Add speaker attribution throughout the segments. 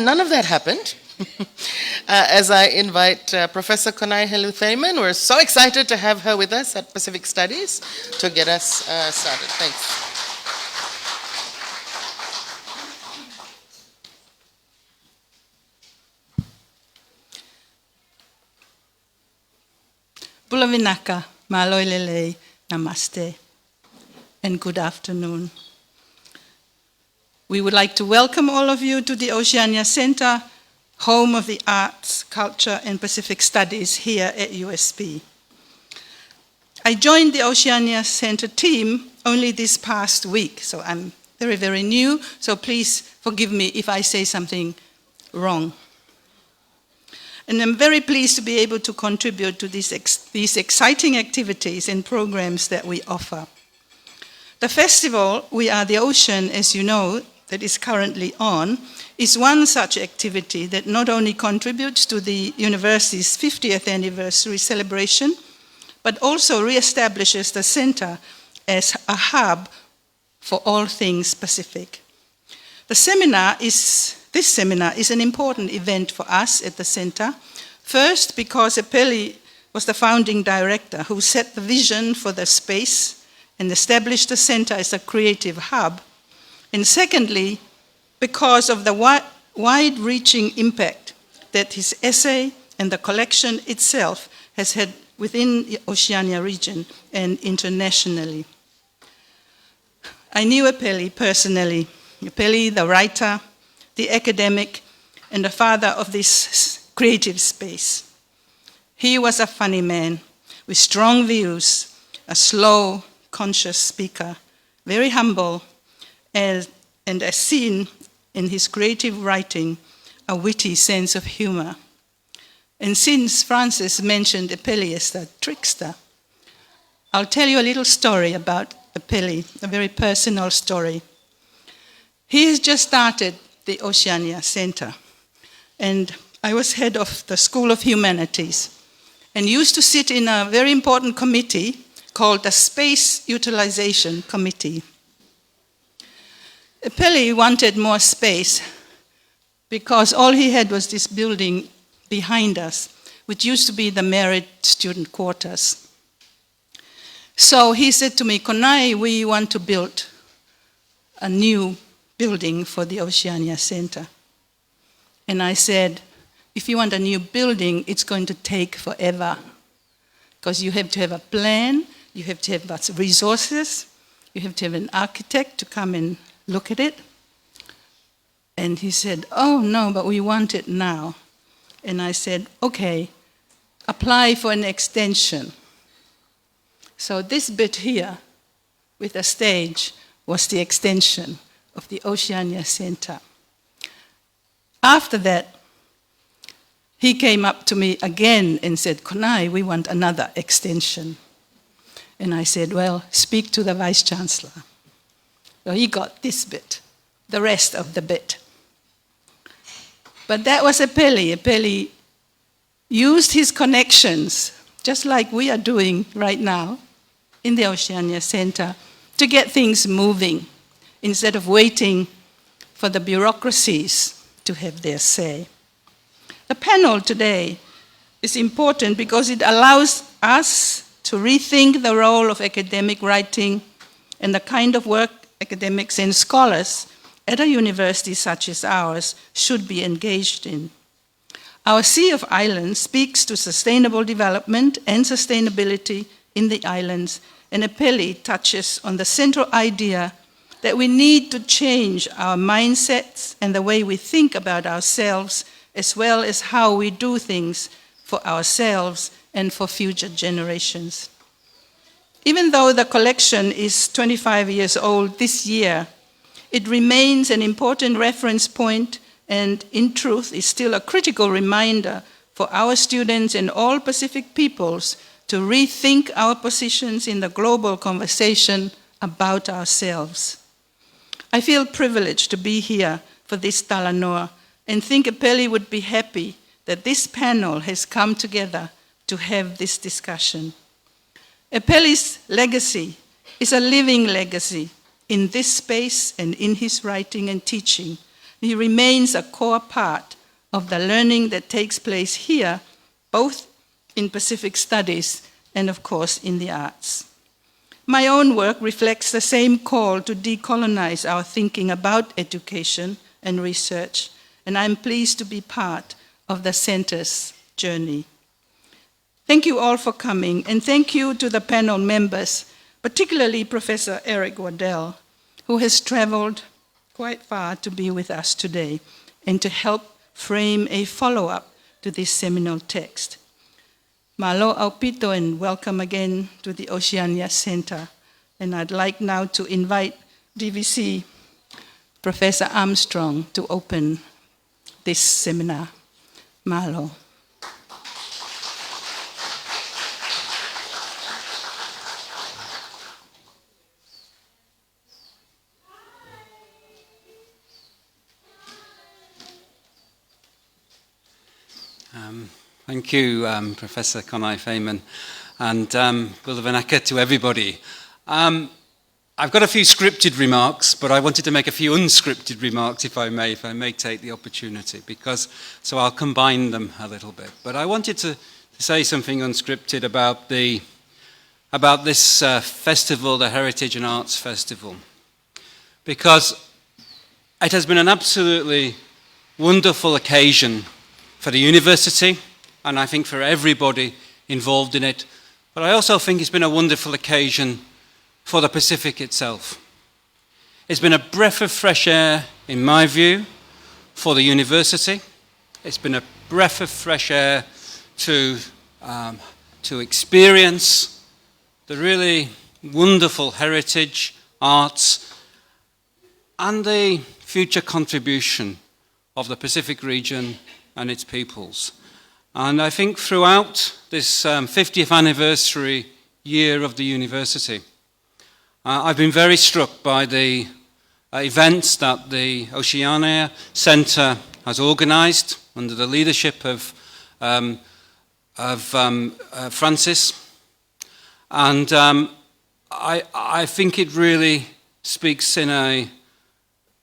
Speaker 1: None of that happened. As I invite Professor Konai Helu-Thayman, we're so excited to have her with us at Pacific Studies to get us started. Thanks.
Speaker 2: Pulavinaka, maloilele, namaste, and good afternoon. We would like to welcome all of you to the Oceania Center, home of the arts, culture, and Pacific Studies here at USP. I joined the Oceania Center team only this past week, so I'm very, very new, so please forgive me if I say something wrong. And I'm very pleased to be able to contribute to these exciting activities and programs that we offer. The festival, We Are the Ocean, as you know, that is currently on, is one such activity that not only contributes to the university's 50th anniversary celebration, but also reestablishes the center as a hub for all things Pacific. This seminar is an important event for us at the center. First, because Epeli was the founding director who set the vision for the space and established the center as a creative hub. And secondly, because of the wide-reaching impact that his essay and the collection itself has had within the Oceania region and internationally. I knew Epeli personally. Epeli, the writer, the academic, and the father of this creative space. He was a funny man with strong views, a slow, conscious speaker, very humble, and as seen in his creative writing, a witty sense of humor. And since Francis mentioned Epeli as the trickster, I'll tell you a little story about Epeli, a very personal story. He has just started the Oceania Center, and I was head of the School of Humanities and used to sit in a very important committee called the Space Utilization Committee. Epeli wanted more space because all he had was this building behind us, which used to be the married student quarters. So he said to me, Konai, we want to build a new building for the Oceania Center. And I said, if you want a new building, it's going to take forever, because you have to have a plan, you have to have lots of resources, you have to have an architect to come and look at it. And he said, oh no, but we want it now. And I said, okay, apply for an extension. So this bit here with a stage was the extension of the Oceania Center. After that, he came up to me again and said, Konai, we want another extension. And I said, well, speak to the Vice Chancellor. So he got this bit, the rest of the bit. But that was Epeli. Epeli used his connections, just like we are doing right now in the Oceania Center, to get things moving instead of waiting for the bureaucracies to have their say. The panel today is important because it allows us to rethink the role of academic writing and the kind of work academics and scholars at a university such as ours should be engaged in. Our Sea of Islands speaks to sustainable development and sustainability in the islands, and Epeli touches on the central idea that we need to change our mindsets and the way we think about ourselves, as well as how we do things for ourselves and for future generations. Even though the collection is 25 years old this year, it remains an important reference point and, in truth, is still a critical reminder for our students and all Pacific peoples to rethink our positions in the global conversation about ourselves. I feel privileged to be here for this Talanoa and think Epeli would be happy that this panel has come together to have this discussion. Epeli's legacy is a living legacy in this space and in his writing and teaching, he remains a core part of the learning that takes place here, both in Pacific Studies and, of course, in the arts. My own work reflects the same call to decolonize our thinking about education and research, and I'm pleased to be part of the Center's journey. Thank you all for coming, and thank you to the panel members, particularly Professor Eric Waddell, who has traveled quite far to be with us today and to help frame a follow-up to this seminal text. Malo aupito, and welcome again to the Oceania Center. And I'd like now to invite DVC Professor Armstrong to open this seminar. Malo.
Speaker 3: Thank you, Professor Konai Feynman, and Guldavanaka to everybody. I've got a few scripted remarks, but I wanted to make a few unscripted remarks, if I may take the opportunity, so I'll combine them a little bit. But I wanted to say something unscripted about this festival, the Heritage and Arts Festival, because it has been an absolutely wonderful occasion for the university, and I think for everybody involved in it. But I also think it's been a wonderful occasion for the Pacific itself. It's been a breath of fresh air, in my view, for the university. It's been a breath of fresh air to experience the really wonderful heritage, arts, and the future contribution of the Pacific region and its peoples. And I think throughout this 50th anniversary year of the university, I've been very struck by the events that the Oceania Center has organized under the leadership of Francis. And I think it really speaks in an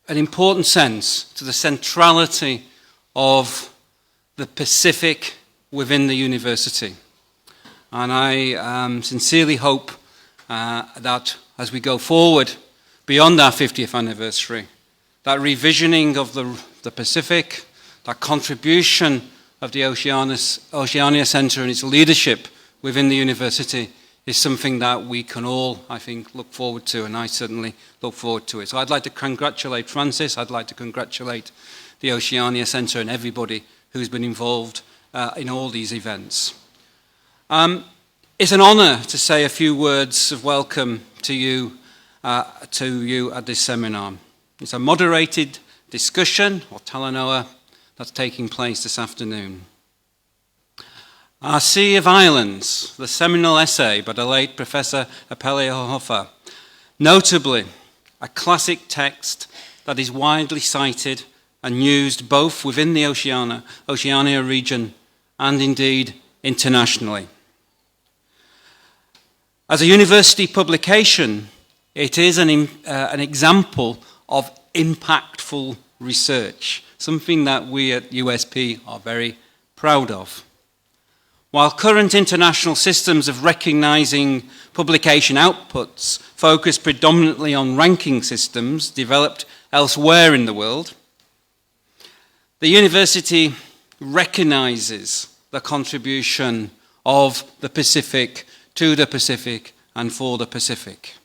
Speaker 3: important sense to the centrality of the Pacific within the university. And I sincerely hope that as we go forward beyond our 50th anniversary, that revisioning of the Pacific, that contribution of the Oceania Center and its leadership within the university is something that we can all, I think, look forward to, and I certainly look forward to it. So I'd like to congratulate Francis, I'd like to congratulate the Oceania Center and everybody who's been involved in all these events. It's an honor to say a few words of welcome to you at this seminar. It's a moderated discussion, or talanoa, that's taking place this afternoon. Our Sea of Islands, the seminal essay by the late Professor Epeli Hauʻofa, notably a classic text that is widely cited and used both within the Oceania region and indeed internationally. As a university publication, it is an example of impactful research, something that we at USP are very proud of. While current international systems of recognizing publication outputs focus predominantly on ranking systems developed elsewhere in the world, the university recognizes the contribution of the Pacific to the Pacific and for the Pacific.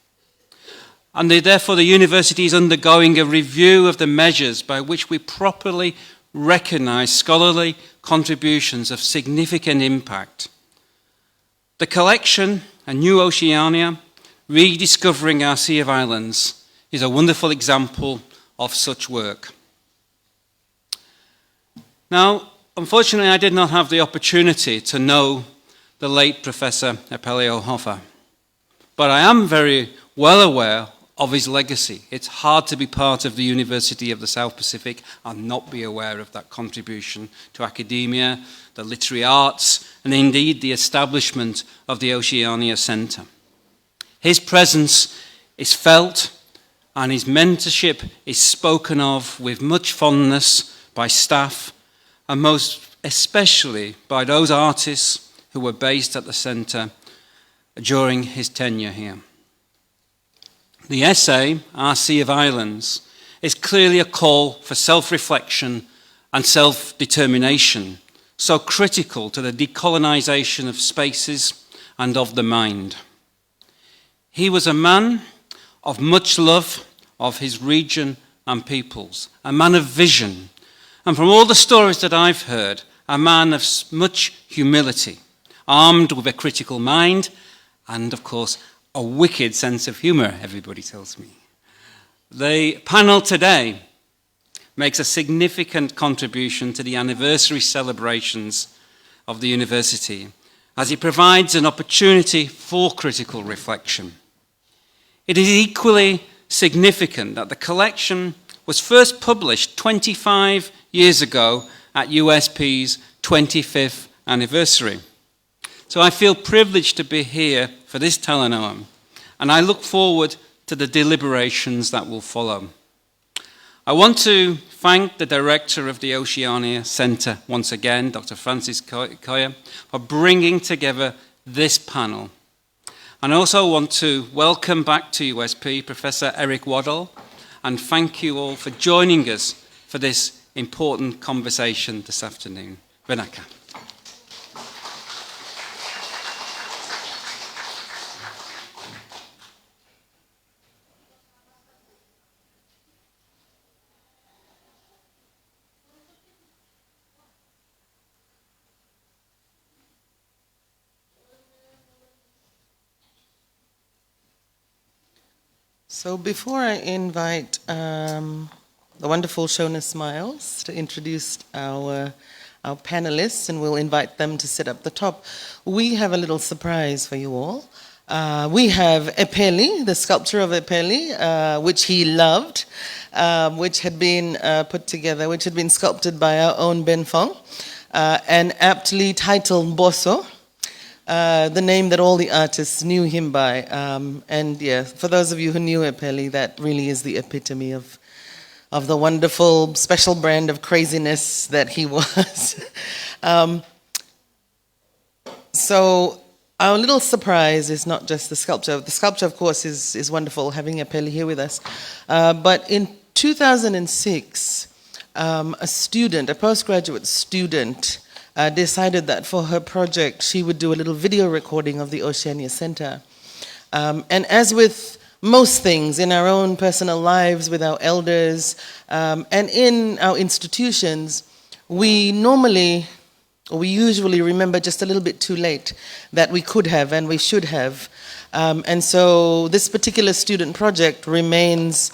Speaker 3: And therefore the university is undergoing a review of the measures by which we properly recognize scholarly contributions of significant impact. The collection, A Niu Oceania, Rediscovering Our Sea of Islands, is a wonderful example of such work. Now, unfortunately, I did not have the opportunity to know the late Professor Epeli Hauʻofa, but I am very well aware of his legacy. It's hard to be part of the University of the South Pacific and not be aware of that contribution to academia, the literary arts, and indeed the establishment of the Oceania Center. His presence is felt and his mentorship is spoken of with much fondness by staff, and most especially by those artists who were based at the centre during his tenure here. The essay, Our Sea of Islands, is clearly a call for self-reflection and self-determination, so critical to the decolonisation of spaces and of the mind. He was a man of much love of his region and peoples, a man of vision, and from all the stories that I've heard, a man of much humility, armed with a critical mind, and of course, a wicked sense of humour, everybody tells me. The panel today makes a significant contribution to the anniversary celebrations of the university, as it provides an opportunity for critical reflection. It is equally significant that the collection was first published 25 years ago at USP's 25th anniversary. So I feel privileged to be here for this telenoam, and I look forward to the deliberations that will follow. I want to thank the director of the Oceania Center once again, Dr. Francis Koya, for bringing together this panel. And I also want to welcome back to USP Professor Eric Waddell, and thank you all for joining us for this important conversation this afternoon. Vinaka.
Speaker 1: So before I invite the wonderful Shona Smiles to introduce our panelists, and we'll invite them to sit up the top, we have a little surprise for you all. We have Epeli, the sculpture of Epeli, which he loved, which had been put together, which had been sculpted by our own Ben Fong, and aptly titled Boso. The name that all the artists knew him by. And yeah, for those of you who knew Epeli, that really is the epitome of the wonderful, special brand of craziness that he was. So our little surprise is not just the sculpture. The sculpture, of course, is wonderful, having Epeli here with us. But in 2006, a postgraduate student, decided that for her project she would do a little video recording of the Oceania Center. And as with most things in our own personal lives, with our elders, and in our institutions, we usually remember just a little bit too late that we could have and we should have. And so this particular student project remains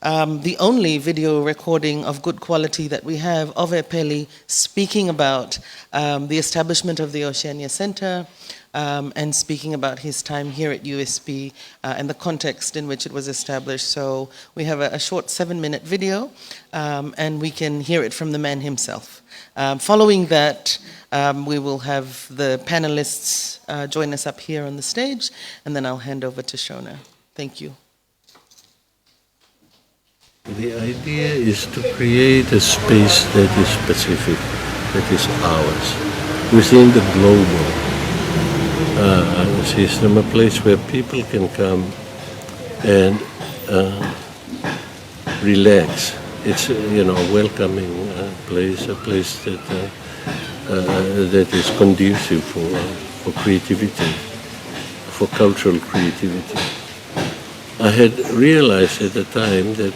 Speaker 1: the only video recording of good quality that we have of Epeli speaking about the establishment of the Oceania Center and speaking about his time here at USP and the context in which it was established. So we have a short 7-minute video and we can hear it from the man himself. Following that, we will have the panelists join us up here on the stage, and then I'll hand over to Shona. Thank you.
Speaker 4: The idea is to create a space that is specific, that is ours, within the global system, a place where people can come and relax. It's a welcoming place, a place that is conducive for creativity, for cultural creativity. I had realized at the time that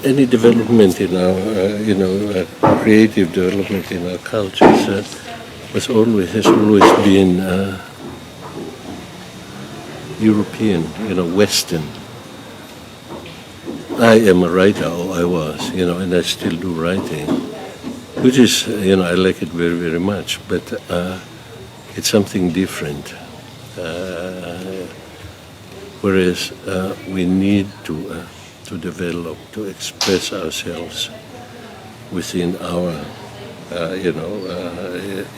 Speaker 4: any development in our, creative development in our cultures has always been European, Western. I am a writer, or I was, and I still do writing, which is, I like it very, very much, but it's something different. Whereas we need to develop, to express ourselves within our,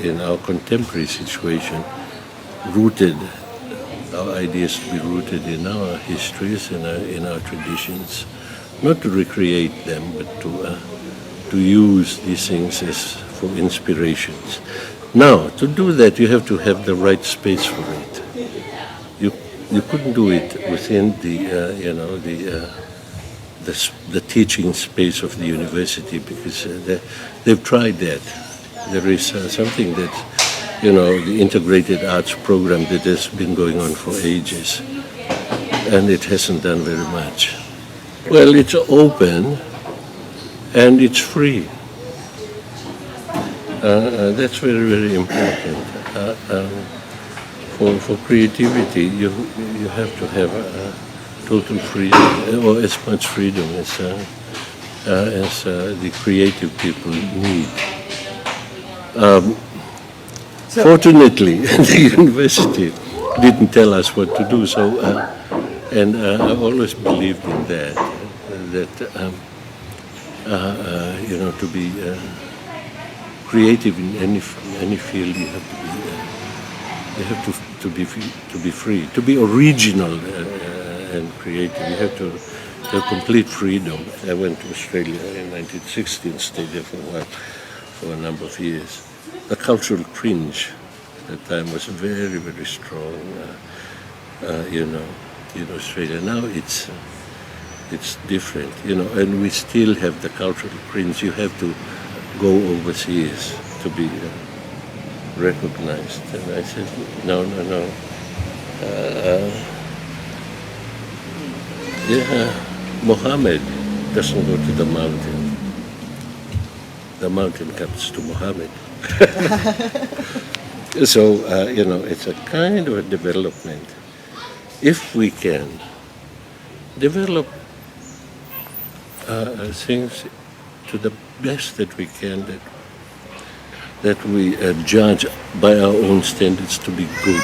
Speaker 4: in our contemporary situation, rooted our ideas to be rooted in our histories and in our traditions, not to recreate them, but to use these things as for inspirations. Now, to do that, you have to have the right space for it. You couldn't do it within the teaching space of the university, because they've tried that. There is something that, the integrated arts program that has been going on for ages, and it hasn't done very much. Well, it's open and it's free. That's very, very important. For creativity, you have to have total freedom, or as much freedom as the creative people need. Fortunately, the university didn't tell us what to do, so and I always believed in that to be creative in any field, you have to be free, to be original and creative. You have to have complete freedom. I went to Australia in 1960 and stayed there for a while, for a number of years. The cultural cringe at that time was very, very strong, in Australia. Now it's different, and we still have the cultural cringe. You have to go overseas to be recognized. And I said, no. Muhammad doesn't go to the mountain. The mountain comes to Muhammad. So, it's a kind of a development. If we can develop things to the best that we can, that we judge by our own standards to be good,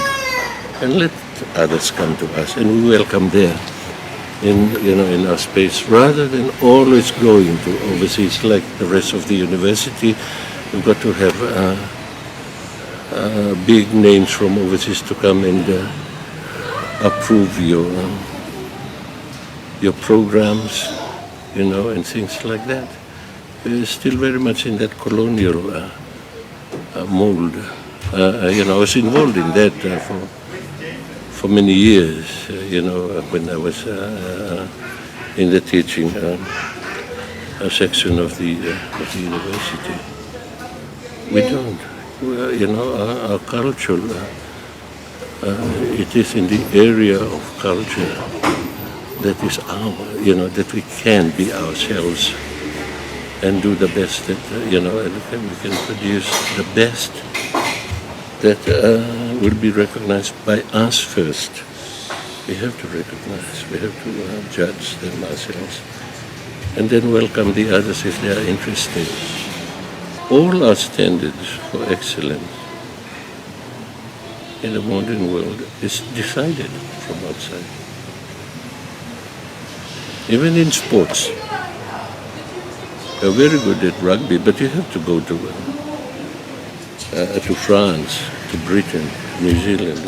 Speaker 4: and let others come to us, and we welcome them in our space, rather than always going to overseas like the rest of the university. You've got to have big names from overseas to come and approve your programs, and things like that. We're still very much in that colonial mold. I was involved in that for many years. When I was in the teaching section of the university. We don't. Our culture. It is in the area of culture that is that we can be ourselves and do the best that, and we can produce the best that will be recognized by us first. We have to recognize, we have to judge them ourselves, and then welcome the others if they are interested. All our standards for excellence in the modern world is decided from outside. Even in sports, you're very good at rugby, but you have to go to France, to Britain, New Zealand,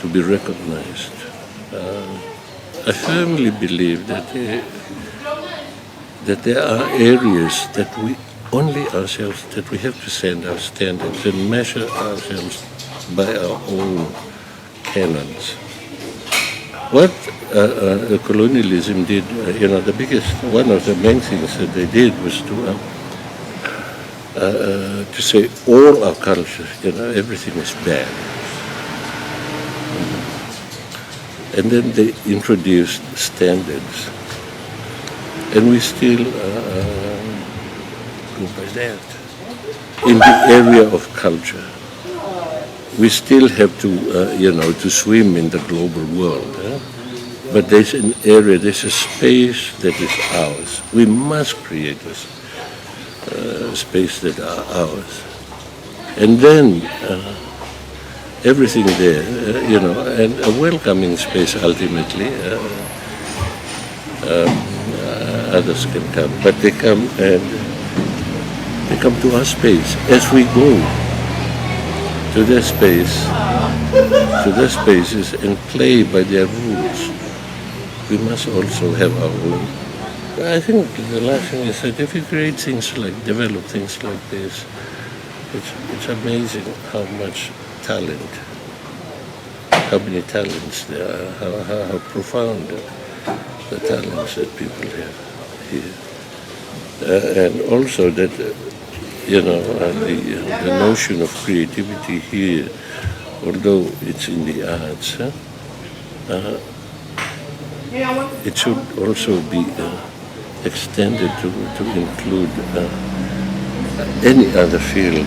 Speaker 4: to be recognized. I firmly believe that there are areas that we only ourselves, that we have to send our standards and measure ourselves by our own canons. What colonialism did, the biggest, one of the main things that they did was to say all our cultures, everything was bad. And then they introduced standards. And we still go by that. In the area of culture, we still have to, to swim in the global world. But there's an area, there's a space that is ours. We must create this space that are ours. And then everything there, and a welcoming space ultimately. Others can come, but they come to our space as we go. to their spaces and play by their rules. We must also have our own. I think the last thing is that if you create things develop things like this, it's amazing how much talent, how many talents there are, how profound the talents that people have here. And also that, the notion of creativity here, although it's in the arts, it should also be extended to include any other field.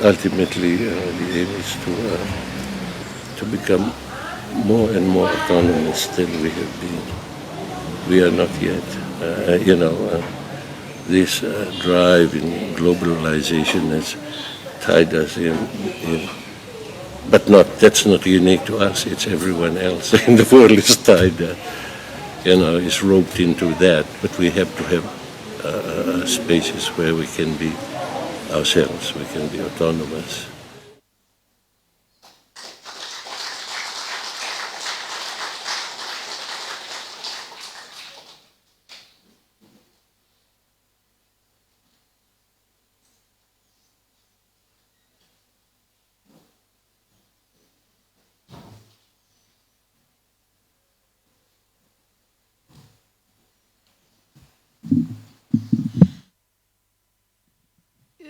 Speaker 4: Ultimately, the aim is to become more and more autonomous than we have been. We are not yet. This drive in globalization has tied us in. But that's not unique to us, it's everyone else in the world is tied, is roped into that. But we have to have spaces where we can be ourselves, we can be autonomous.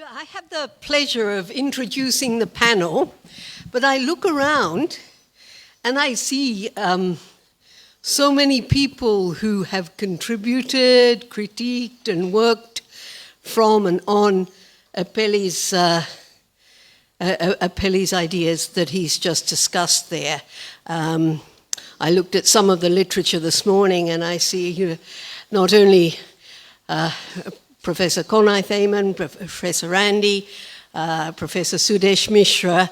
Speaker 5: I have the pleasure of introducing the panel, but I look around and I see so many people who have contributed, critiqued, and worked from and on Epeli's ideas that he's just discussed there. I looked at some of the literature this morning and I see not only Professor Konai Thaman, Professor Randy, Professor Sudesh Mishra.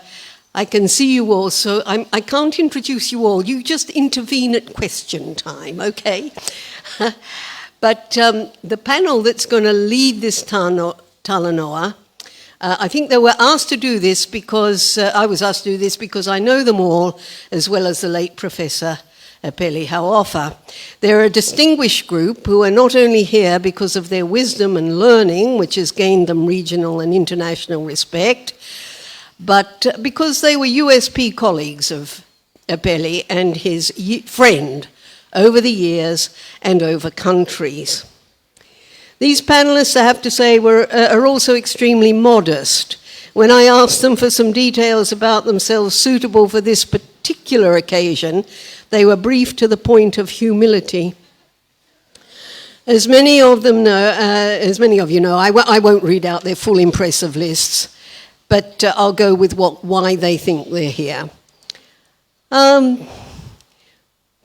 Speaker 5: I can see you all, so I can't introduce you all. You just intervene at question time, okay? But the panel that's going to lead this Talanoa, I think they were asked to do this because, I was asked to do this because I know them all, as well as the late Professor Epeli Hauʻofa. They're a distinguished group who are not only here because of their wisdom and learning, which has gained them regional and international respect, but because they were USP colleagues of Epeli and his friend over the years and over countries. These panelists, I have to say, are also extremely modest. When I asked them for some details about themselves suitable for this particular occasion, they were brief to the point of humility. As many of you know, I won't read out their full impressive lists, but I'll go with why they think they're here.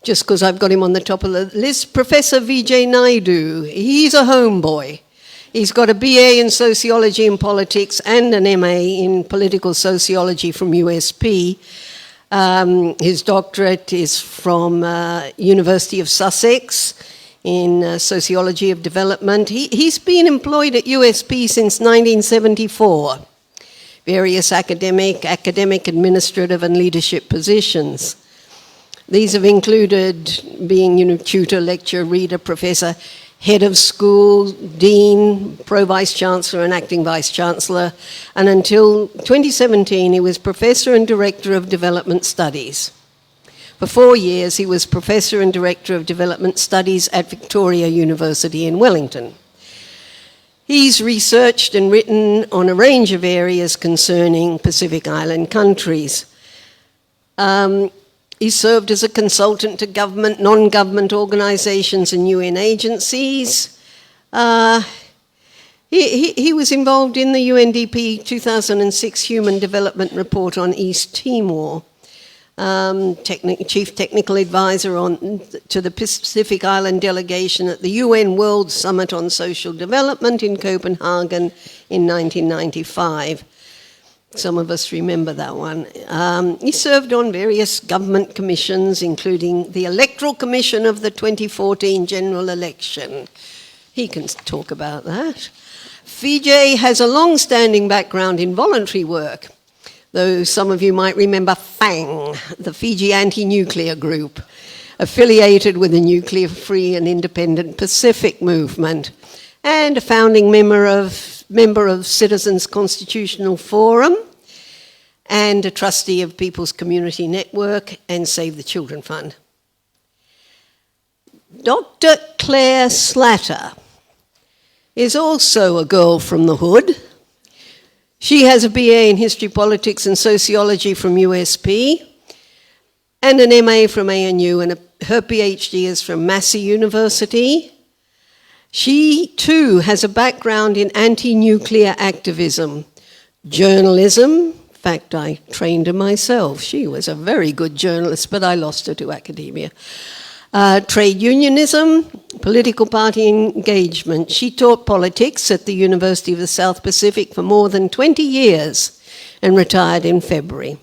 Speaker 5: Just because I've got him on the top of the list, Professor Vijay Naidu, he's a homeboy. He's got a BA in Sociology and Politics and an MA in Political Sociology from USP. His doctorate is from University of Sussex in Sociology of Development. He's been employed at USP since 1974. Various academic, administrative and leadership positions. These have included being, tutor, lecturer, reader, professor, head of school, dean, pro-vice-chancellor and acting vice-chancellor, and until 2017 he was professor and director of development studies. For 4 years he was professor and director of development studies at Victoria University in Wellington. He's researched and written on a range of areas concerning Pacific Island countries. He served as a consultant to government, non-government organizations and UN agencies. He was involved in the UNDP 2006 Human Development Report on East Timor, chief technical advisor to the Pacific Island delegation at the UN World Summit on Social Development in Copenhagen in 1995. Some of us remember that one. He served on various government commissions, including the Electoral Commission of the 2014 general election. He can talk about that. Fiji has a long-standing background in voluntary work, though some of you might remember FANG, the Fiji Anti-Nuclear Group, affiliated with the Nuclear-Free and Independent Pacific Movement, and a founding member of Citizens Constitutional Forum, and a trustee of People's Community Network and Save the Children Fund. Dr. Claire Slatter is also a girl from the hood. She has a BA in History, Politics and Sociology from USP, and an MA from ANU, and her PhD is from Massey University. She too has a background in anti-nuclear activism, journalism. In fact, I trained her myself. She was a very good journalist, but I lost her to academia. Trade unionism, political party engagement. She taught politics at the University of the South Pacific for more than 20 years and retired in February.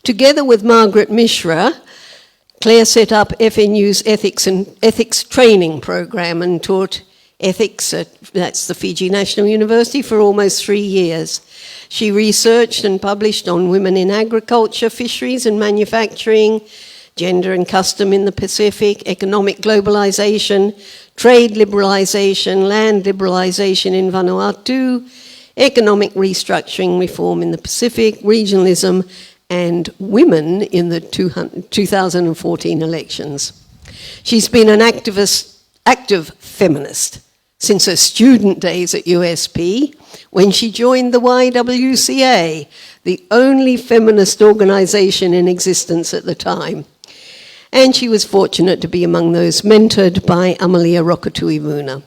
Speaker 5: Together with Margaret Mishra, Claire set up FNU's ethics training program and taught ethics at, that's the Fiji National University, for almost 3 years. She researched and published on women in agriculture, fisheries and manufacturing, gender and custom in the Pacific, economic globalization, trade liberalization, land liberalization in Vanuatu, economic restructuring reform in the Pacific, regionalism, and women in the 2014 elections. She's been an active feminist since her student days at USP, when she joined the YWCA, the only feminist organization in existence at the time. And she was fortunate to be among those mentored by Amalia Rokatuivuna.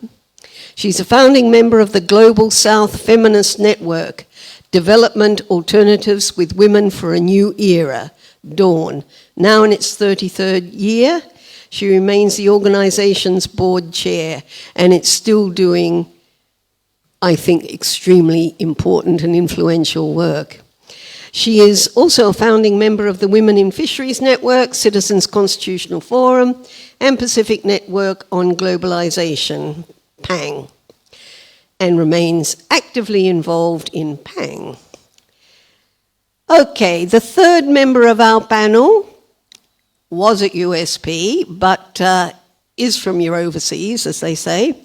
Speaker 5: She's a founding member of the Global South Feminist Network, Development Alternatives with Women for a New Era, DAWN. Now in its 33rd year, she remains the organization's board chair, and it's still doing, I think, extremely important and influential work. She is also a founding member of the Women in Fisheries Network, Citizens Constitutional Forum, and Pacific Network on Globalization, PANG, and remains actively involved in PANG. Okay, the third member of our panel was at USP, but is from your overseas, as they say,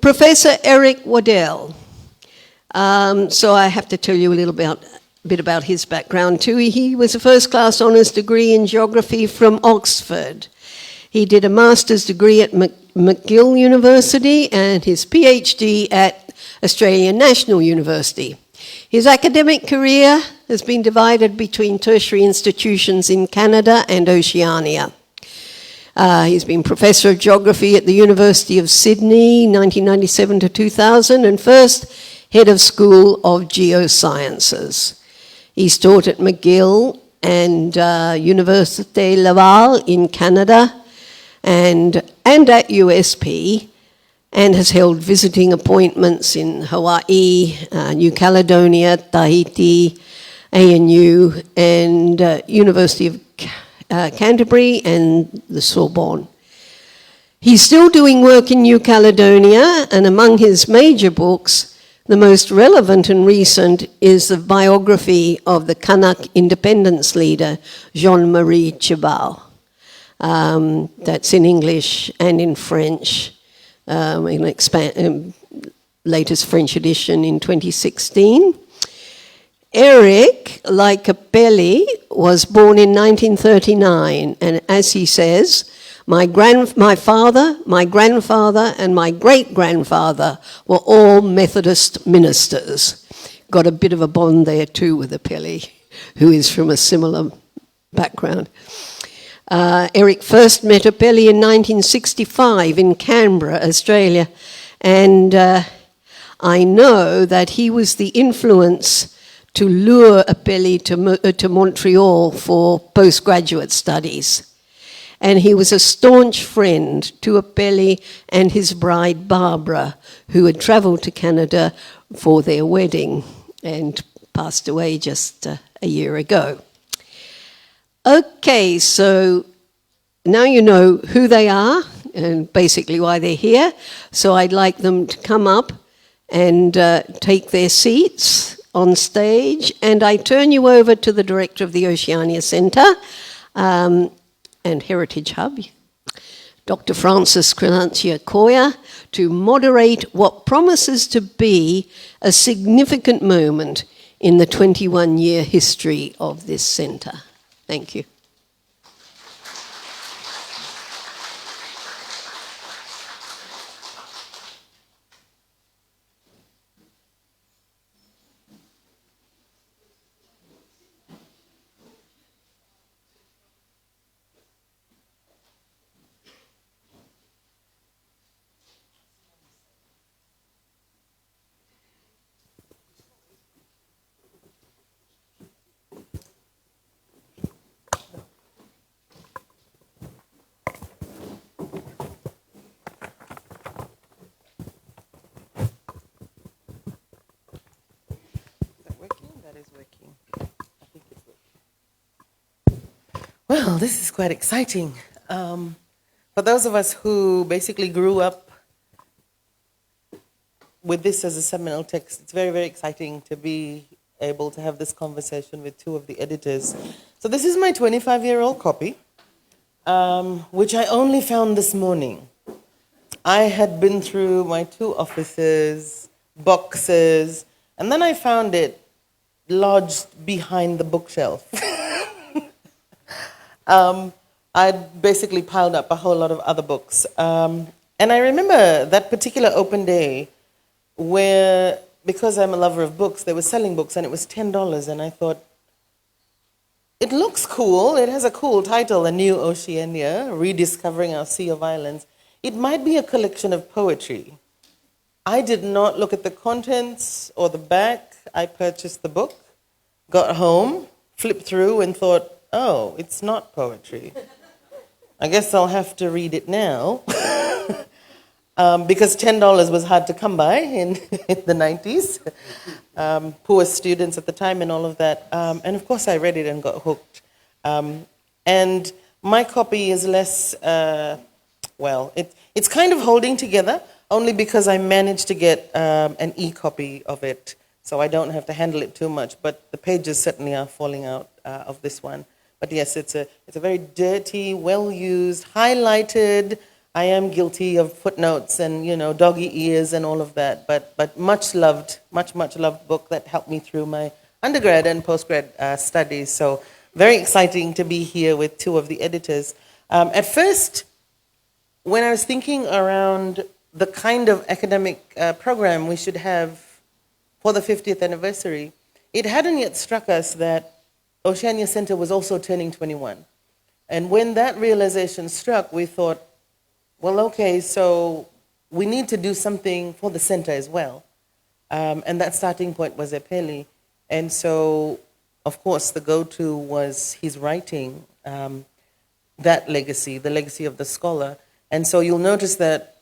Speaker 5: Professor Eric Waddell. So I have to tell you a little bit about his background too. He was a first-class honours degree in geography from Oxford. He did a master's degree at McGill University and his PhD at Australian National University. His academic career has been divided between tertiary institutions in Canada and Oceania. He's been Professor of Geography at the University of Sydney, 1997 to 2000, and first Head of School of Geosciences. He's taught at McGill and Université Laval in Canada and at USP, and has held visiting appointments in Hawaii, New Caledonia, Tahiti, ANU, and University of Canterbury and the Sorbonne. He's still doing work in New Caledonia, and among his major books, the most relevant and recent is the biography of the Kanak independence leader, Jean-Marie Tjibaou. That's in English and in French, latest French edition in 2016. Eric, like Epeli, was born in 1939, and as he says, my father, my grandfather, and my great-grandfather were all Methodist ministers. Got a bit of a bond there too with Epeli, who is from a similar background. Eric first met Epeli in 1965 in Canberra, Australia, and I know that he was the influence to lure Epeli to Montreal for postgraduate studies. And he was a staunch friend to Epeli and his bride Barbara, who had travelled to Canada for their wedding and passed away just a year ago. Okay, so now you know who they are and basically why they're here. So I'd like them to come up and take their seats on stage. And I turn you over to the director of the Oceania Center and Heritage Hub, Dr. Francis Koya, to moderate what promises to be a significant moment in the 21-year history of this center. Thank you.
Speaker 1: Well, this is quite exciting. For those of us who basically grew up with this as a seminal text, it's very, very exciting to be able to have this conversation with two of the editors. So this is my 25-year-old copy, which I only found this morning. I had been through my two offices, boxes, and then I found it lodged behind the bookshelf. I'd basically piled up a whole lot of other books. And I remember that particular open day where, because I'm a lover of books, they were selling books and it was $10. And I thought, it looks cool. It has a cool title, A Niu Oceania, Rediscovering Our Sea of Islands. It might be a collection of poetry. I did not look at the contents or the back. I purchased the book, got home, flipped through and thought, oh, it's not poetry. I guess I'll have to read it now. Because $10 was hard to come by in the 90s. Poor students at the time and all of that. And of course I read it and got hooked. And my copy is less, it's kind of holding together, only because I managed to get an e-copy of it, so I don't have to handle it too much, but the pages certainly are falling out of this one. But yes, it's a very dirty, well-used, highlighted. I am guilty of footnotes and, doggy ears and all of that, but much loved book that helped me through my undergrad and postgrad studies. So very exciting to be here with two of the editors. At first, when I was thinking around the kind of academic program we should have for the 50th anniversary, it hadn't yet struck us that Oceania Center was also turning 21. And when that realization struck, we thought, well, okay, so we need to do something for the center as well. And that starting point was Epeli. And so, of course, the go-to was his writing, that legacy, the legacy of the scholar. And so you'll notice that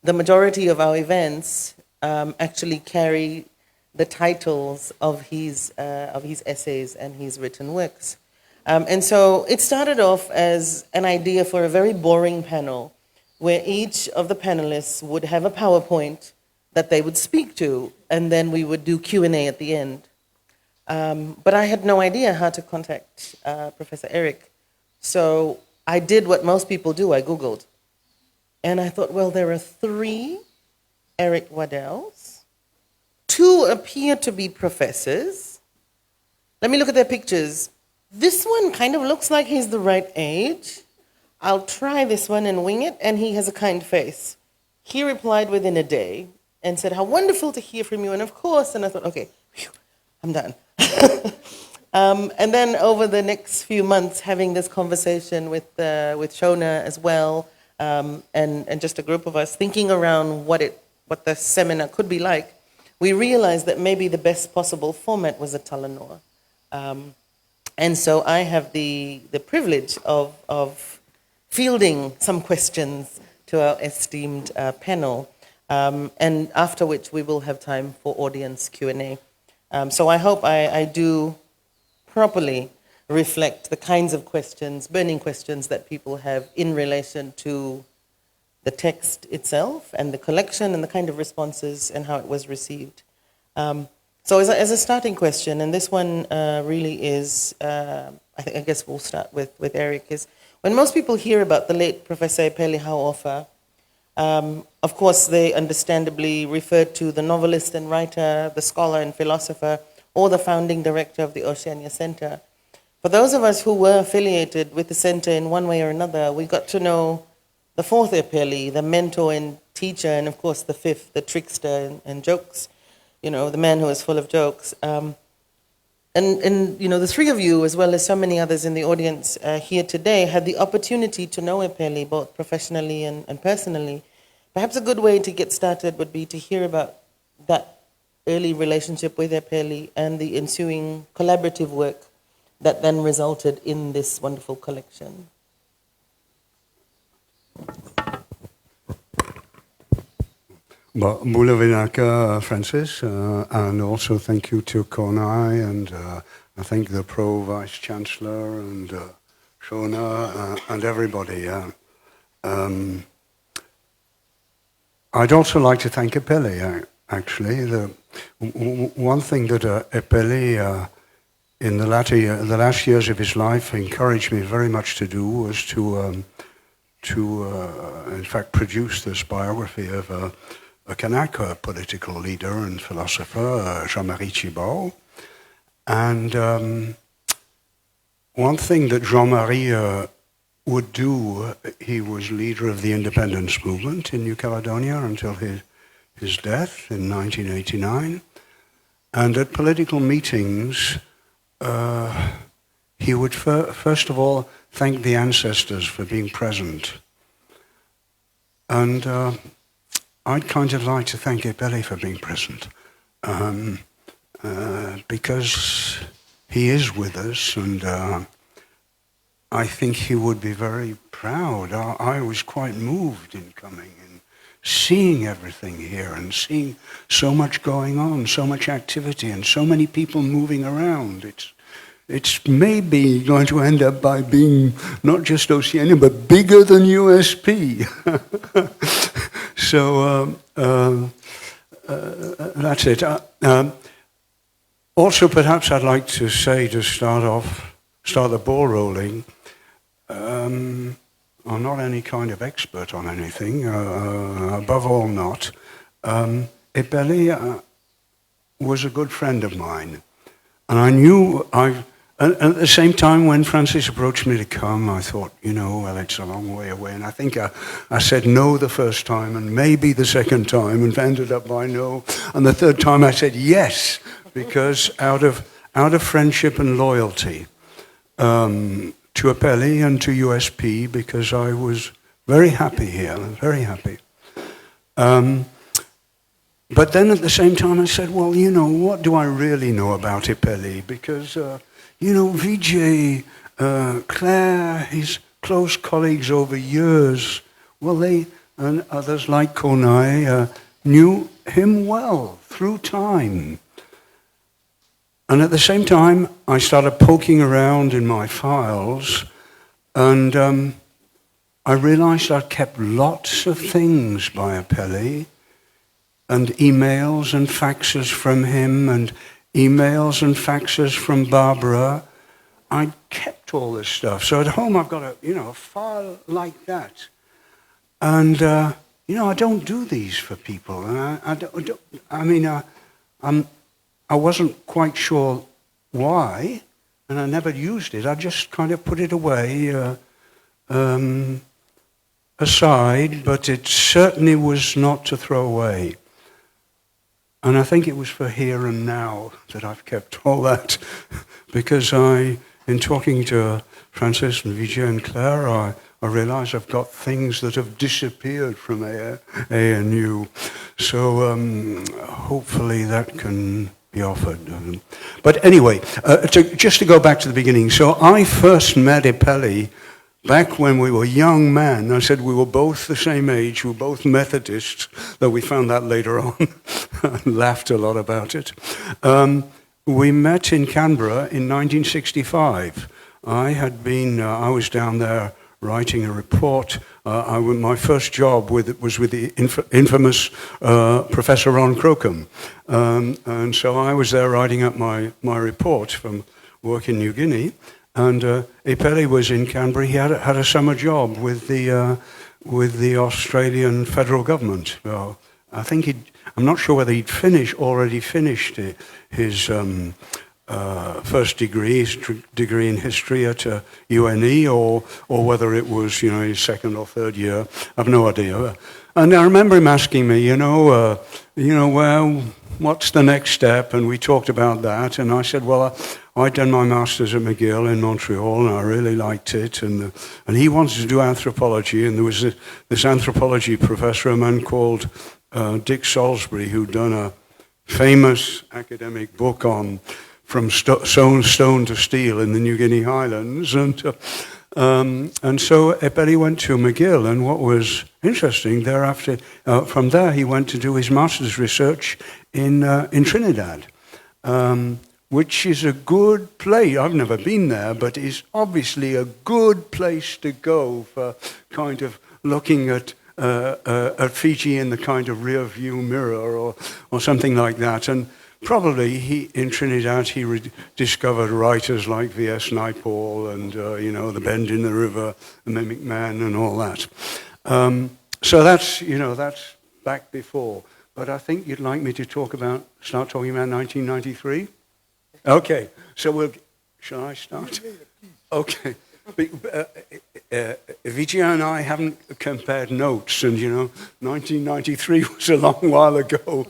Speaker 1: the majority of our events actually carry the titles of his essays and his written works. And so it started off as an idea for a very boring panel where each of the panelists would have a PowerPoint that they would speak to, and then we would do Q&A at the end. But I had no idea how to contact Professor Eric. So I did what most people do, I Googled. And I thought, well, there are 3 Eric Waddells. 2 appear to be professors. Let me look at their pictures. This one kind of looks like he's the right age. I'll try this one and wing it, and he has a kind face. He replied within a day and said, how wonderful to hear from you, and of course, and I thought, okay, whew, I'm done. And then over the next few months, having this conversation with Shona as well, and just a group of us thinking around what the seminar could be like, we realized that maybe the best possible format was a Talanoa. And so I have the privilege of fielding some questions to our esteemed panel, and after which we will have time for audience Q&A. So I hope I do properly reflect the kinds of questions, burning questions that people have in relation to the text itself and the collection and the kind of responses and how it was received. So as a starting question, and this one really is, I guess we'll start with Eric, is when most people hear about the late Professor Epeli Hauʻofa, of course they understandably refer to the novelist and writer, the scholar and philosopher, or the founding director of the Oceania Center. For those of us who were affiliated with the center in one way or another, we got to know the fourth Epeli, the mentor and teacher, and of course the fifth, the trickster and jokes, the man who is full of jokes. And the three of you, as well as so many others in the audience here today, had the opportunity to know Epeli both professionally and personally. Perhaps a good way to get started would be to hear about that early relationship with Epeli and the ensuing collaborative work that then resulted in this wonderful collection.
Speaker 6: Well, Mulavinaka, Francis, and also thank you to Konai, and I thank the Pro Vice Chancellor and Shona and everybody. I'd also like to thank Epeli, actually. One thing that Epeli, in the last years of his life, encouraged me very much to do was to in fact, produce this biography of a Kanaka political leader and philosopher, Jean-Marie Thibault. And one thing that Jean-Marie would do, he was leader of the independence movement in New Caledonia until his death in 1989. And at political meetings, he would first of all thank the ancestors for being present. And I'd kind of like to thank Epeli for being present, because he is with us, and I think he would be very proud. I was quite moved in coming and seeing everything here and seeing so much going on, so much activity, and so many people moving around. It's maybe going to end up by being not just Oceania, but bigger than USP. So that's it. Also, perhaps I'd like to say, to start the ball rolling, I'm not any kind of expert on anything, above all not. Epeli was a good friend of mine. And I knew, and at the same time when Francis approached me to come, I thought, well, it's a long way away. And I think I said no the first time, and maybe the second time, and ended up by no. And the third time I said yes, because out of friendship and loyalty to Epeli and to USP, because I was very happy here, very happy. But then at the same time I said, well, what do I really know about Epeli? Because, Vijay, Claire, his close colleagues over years, well, they, and others like Konai, knew him well through time. And at the same time, I started poking around in my files, and I realized I'd kept lots of things by Epeli, and emails and faxes from him, and emails and faxes from Barbara. I kept all this stuff. So at home I've got a file like that. And, I don't do these for people. And I wasn't quite sure why, and I never used it. I just kind of put it away aside, but it certainly was not to throw away. And I think it was for here and now that I've kept all that, because in talking to Francis and Vijay and Claire, I realize I've got things that have disappeared from ANU. So hopefully that can be offered. But anyway, just to go back to the beginning. So I first met Epeli back when we were young men. I said we were both the same age, we were both Methodists, though we found that later on. Laughed a lot about it. We met in Canberra in 1965. I was down there writing a report My first job was with the infamous Professor Ron Crocombe. And so I was there writing up my report from work in New Guinea. And Epeli was in Canberra. He had a summer job with the Australian federal government. Well, I think I'm not sure whether he'd already finished his first degree, his degree in history at UNE, or whether it was, his second or third year. I've no idea. And I remember him asking me, well, what's the next step? And we talked about that. And I said, well, I'd done my master's at McGill in Montreal, and I really liked it. And he wanted to do anthropology, and there was this anthropology professor, a man called Dick Salisbury, who'd done a famous academic book on From Stone to Steel in the New Guinea Highlands. And so Epeli went to McGill, and what was interesting, thereafter, from there he went to do his master's research in Trinidad, which is a good place. I've never been there, but it's obviously a good place to go for kind of looking at Fiji in the kind of rear view mirror or something like that. And probably in Trinidad he discovered writers like V.S. Naipaul and The Bend in the River, the Mimic Man, and all that. So that's back before. But I think you'd like me to start talking about 1993. Okay, so shall I start? Okay. Vijay and I haven't compared notes, and 1993 was a long while ago.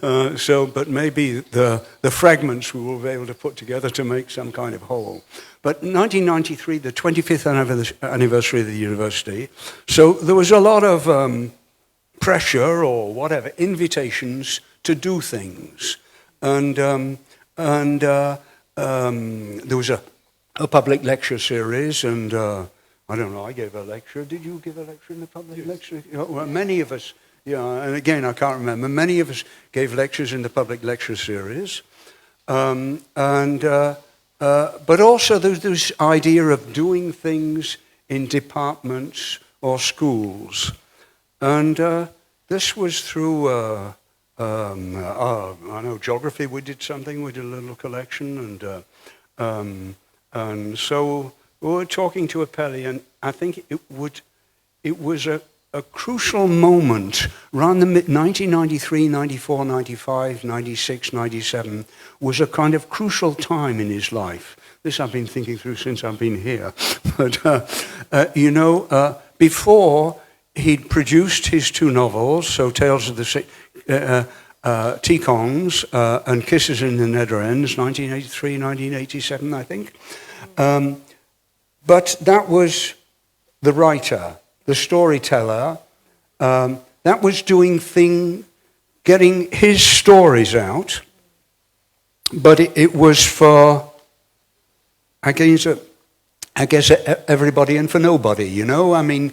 Speaker 6: But maybe the fragments we will be able to put together to make some kind of whole. But 1993, the 25th anniversary of the university, so there was a lot of pressure or whatever, invitations to do things. And there was a public lecture series, and I don't know, I gave a lecture. Did you give a lecture in the public lecture? Well, many of us, and again, I can't remember, many of us gave lectures in the public lecture series. But also there's this idea of doing things in departments or schools. And this was through, I know, geography, we did something, we did a little collection, and so we were talking to Epeli, and I think it was a crucial moment around the 1993, 94, 95, 96, 97 was a kind of crucial time in his life. This I've been thinking through since I've been here. But, before he'd produced his two novels, so Tales of the Tekongs and Kisses in the Netherlands, 1983, 1987, I think. But that was the writer, the storyteller, that was getting his stories out, but it was for, I guess everybody and for nobody, I mean,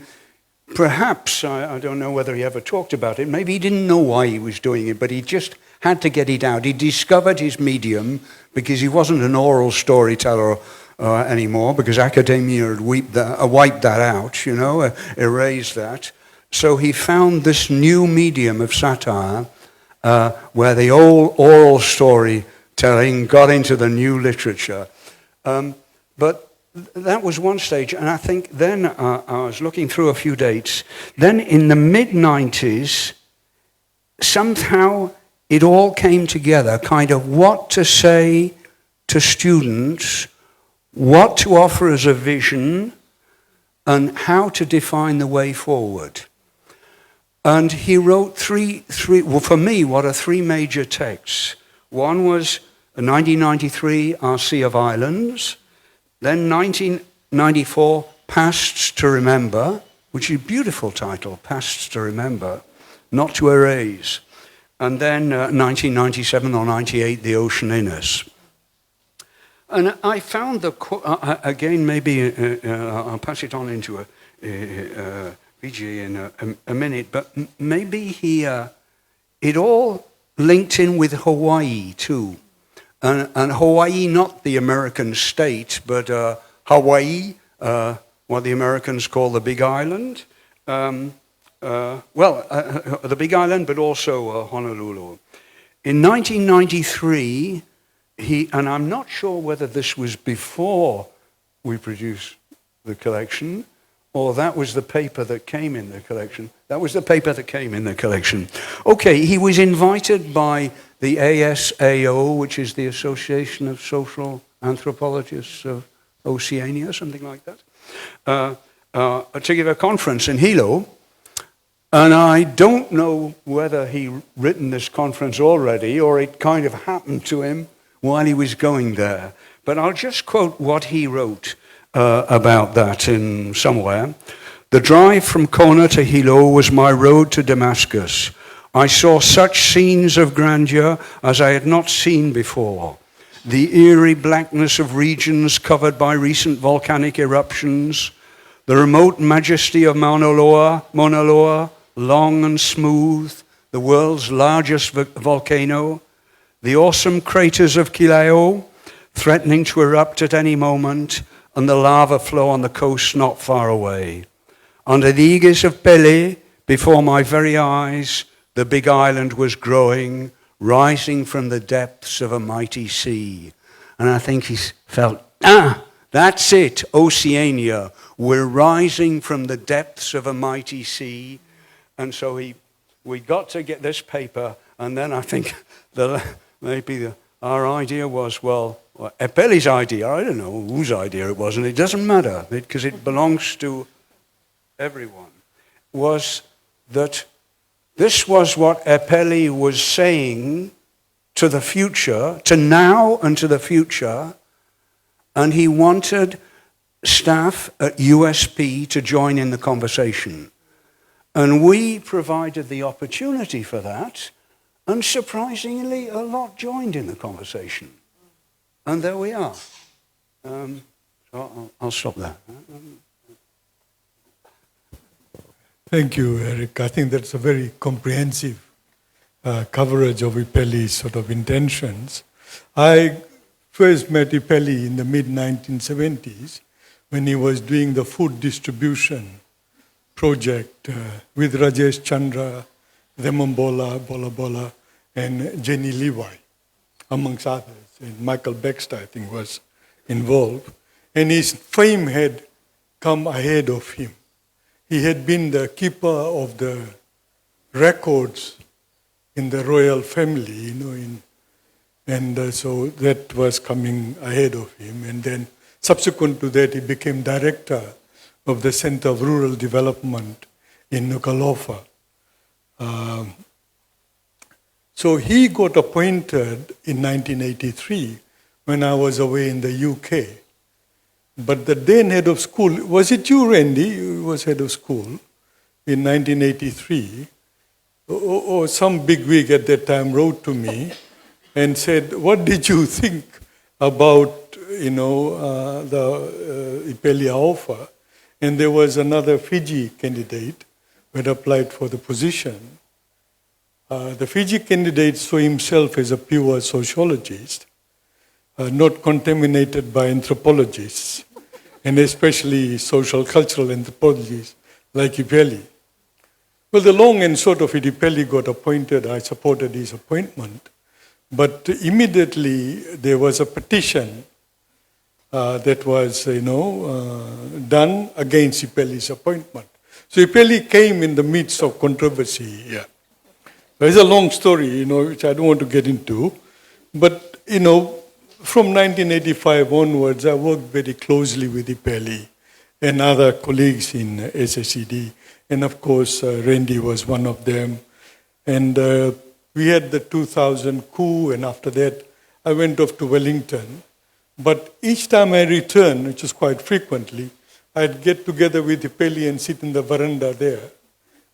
Speaker 6: perhaps, I don't know whether he ever talked about it, maybe he didn't know why he was doing it, but he just had to get it out. He discovered his medium because he wasn't an oral storyteller anymore, because academia had wiped that out, erased that. So he found this new medium of satire where the old oral storytelling got into the new literature. But that was one stage, and I think then I was looking through a few dates. Then in the mid-90s, somehow it all came together, kind of what to say to students, what to offer as a vision, and how to define the way forward. And he wrote three, for me, what are three major texts. One was 1993, Our Sea of Islands. Then 1994, Pasts to Remember, which is a beautiful title, Pasts to Remember, not to erase. And then 1997 or 98, The Ocean in Us. And I found again, maybe I'll pass it on into Fiji in a minute, but maybe it all linked in with Hawaii too. And Hawaii, not the American state, but Hawaii, what the Americans call the Big Island, the Big Island, but also Honolulu. In 1993, and I'm not sure whether this was before we produced the collection, or that was the paper that came in the collection. That was the paper that came in the collection. Okay, he was invited by the ASAO, which is the Association of Social Anthropologists of Oceania, something like that, to give a conference in Hilo. And I don't know whether he'd written this conference already or it kind of happened to him while he was going there. But I'll just quote what he wrote about that in somewhere. The drive from Kona to Hilo was my road to Damascus. I saw such scenes of grandeur as I had not seen before. The eerie blackness of regions covered by recent volcanic eruptions, the remote majesty of Mauna Loa, long and smooth, the world's largest volcano, the awesome craters of Kilauea, threatening to erupt at any moment, and the lava flow on the coast not far away. Under the aegis of Epeli, before my very eyes, the big island was growing, rising from the depths of a mighty sea. And I think he felt, that's it, Oceania. We're rising from the depths of a mighty sea. And so we got to get this paper, and then I think our idea was, Epeli's idea, I don't know whose idea it was, and it doesn't matter, because it belongs to everyone, was that this was what Epeli was saying to the future, to now and to the future, and he wanted staff at USP to join in the conversation. And we provided the opportunity for that, and surprisingly, a lot joined in the conversation. And there we are. So I'll stop there.
Speaker 7: Thank you, Eric. I think that's a very comprehensive coverage of Epeli's sort of intentions. I first met Epeli in the mid-1970s when he was doing the food distribution project with Rajesh Chandra, Demambola, Bola, and Jenny Levi, amongst others. And Michael Baxter, I think, was involved. And his fame had come ahead of him. He had been the keeper of the records in the royal family, so that was coming ahead of him. And then subsequent to that, he became director of the Center of Rural Development in Laucala. So he got appointed in 1983 when I was away in the UK. But the then head of school, was it you, Randy, who was head of school in 1983? Or some bigwig at that time wrote to me and said, what did you think about, the Epeli Hauʻofa? And there was another Fiji candidate who had applied for the position. The Fiji candidate saw himself as a pure sociologist, not contaminated by anthropologists, and especially social cultural anthropologists like Epeli. Well, the long and short of it, Epeli got appointed. I supported his appointment. But immediately there was a petition that was, done against Epeli's appointment. So Epeli came in the midst of controversy here. It's a long story, which I don't want to get into. But, from 1985 onwards, I worked very closely with Epeli and other colleagues in SSED. And of course, Randy was one of them. And we had the 2000 coup, and after that, I went off to Wellington. But each time I returned, which is quite frequently, I'd get together with Epeli and sit in the veranda there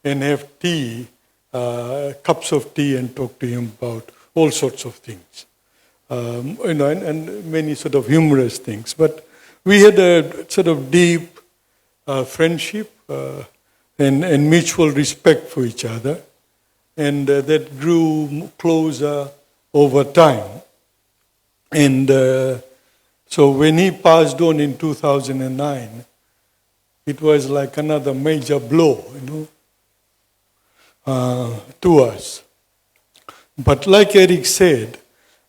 Speaker 7: and have tea, cups of tea, and talk to him about all sorts of things. And many sort of humorous things. But we had a sort of deep friendship and mutual respect for each other. And that grew closer over time. And so when he passed on in 2009, it was like another major blow, to us. But like Eric said,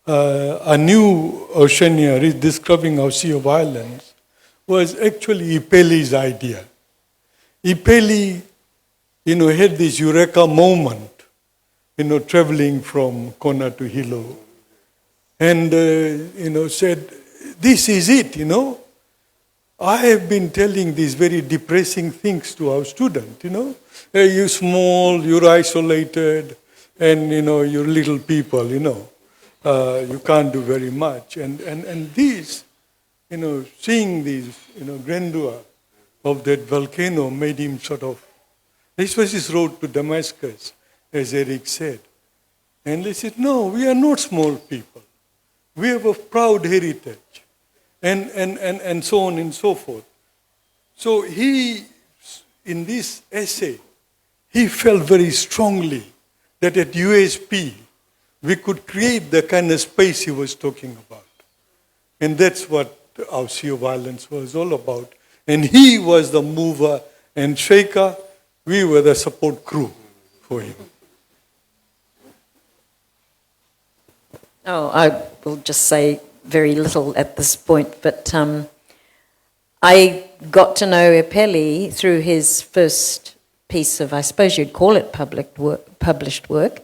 Speaker 7: a Niu Oceania describing our Sea of Islands was actually Epeli's idea. Epeli, had this eureka moment, traveling from Kona to Hilo, and, said, this is it, I have been telling these very depressing things to our students, You're small, you're isolated, and, you're little people, you can't do very much. And these, seeing these, grandeur of that volcano made him sort of, this was his road to Damascus, as Eric said. And they said, no, we are not small people. We have a proud heritage. And so on and so forth. So he, in this essay, he felt very strongly that at USP, we could create the kind of space he was talking about. And that's what our Sea of Islands was all about. And he was the mover and shaker. We were the support crew for him.
Speaker 8: Oh, I will just say very little at this point, but I got to know Epeli through his first piece of, I suppose you'd call it published work,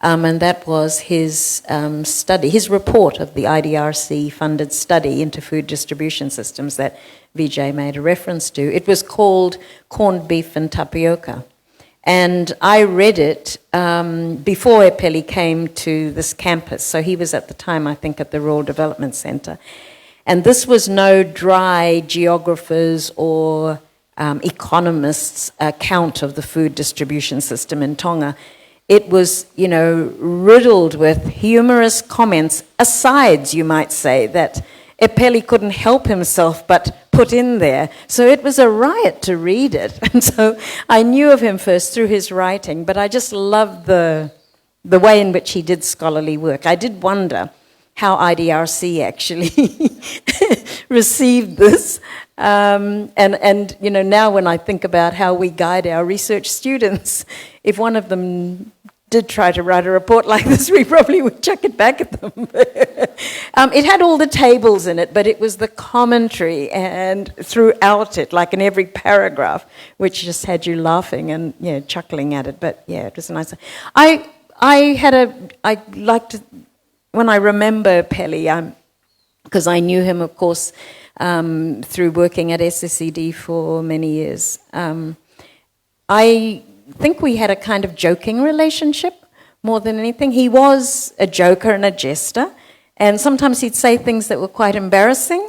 Speaker 8: and that was his study, his report of the IDRC-funded study into food distribution systems that Vijay made a reference to. It was called Corned Beef and Tapioca. And I read it before Epeli came to this campus. So he was at the time, I think, at the Rural Development Center. And this was no dry geographers or economists' account of the food distribution system in Tonga. It was, riddled with humorous comments, asides, you might say, that Epeli couldn't help himself but put in there. So it was a riot to read it. And so I knew of him first through his writing, but I just loved the way in which he did scholarly work. I did wonder how IDRC actually received this. And now when I think about how we guide our research students, if one of them did try to write a report like this, we probably would chuck it back at them. It had all the tables in it, but it was the commentary and throughout it, like in every paragraph, which just had you laughing and chuckling at it. But it was nice. I liked to, when I remember Epeli, because I knew him, of course, through working at SSED for many years. I think we had a kind of joking relationship more than anything. He was a joker and a jester, and sometimes he'd say things that were quite embarrassing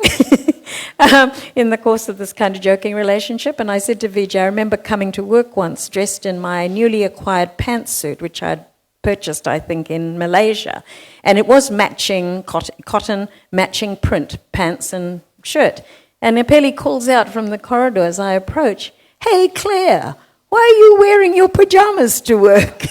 Speaker 8: in the course of this kind of joking relationship. And I said to Vijay, I remember coming to work once dressed in my newly acquired pantsuit, which I'd purchased, I think, in Malaysia. And it was matching cotton matching print pants and shirt. And Epeli calls out from the corridor as I approach, "Hey, Claire, why are you wearing your pajamas to work?"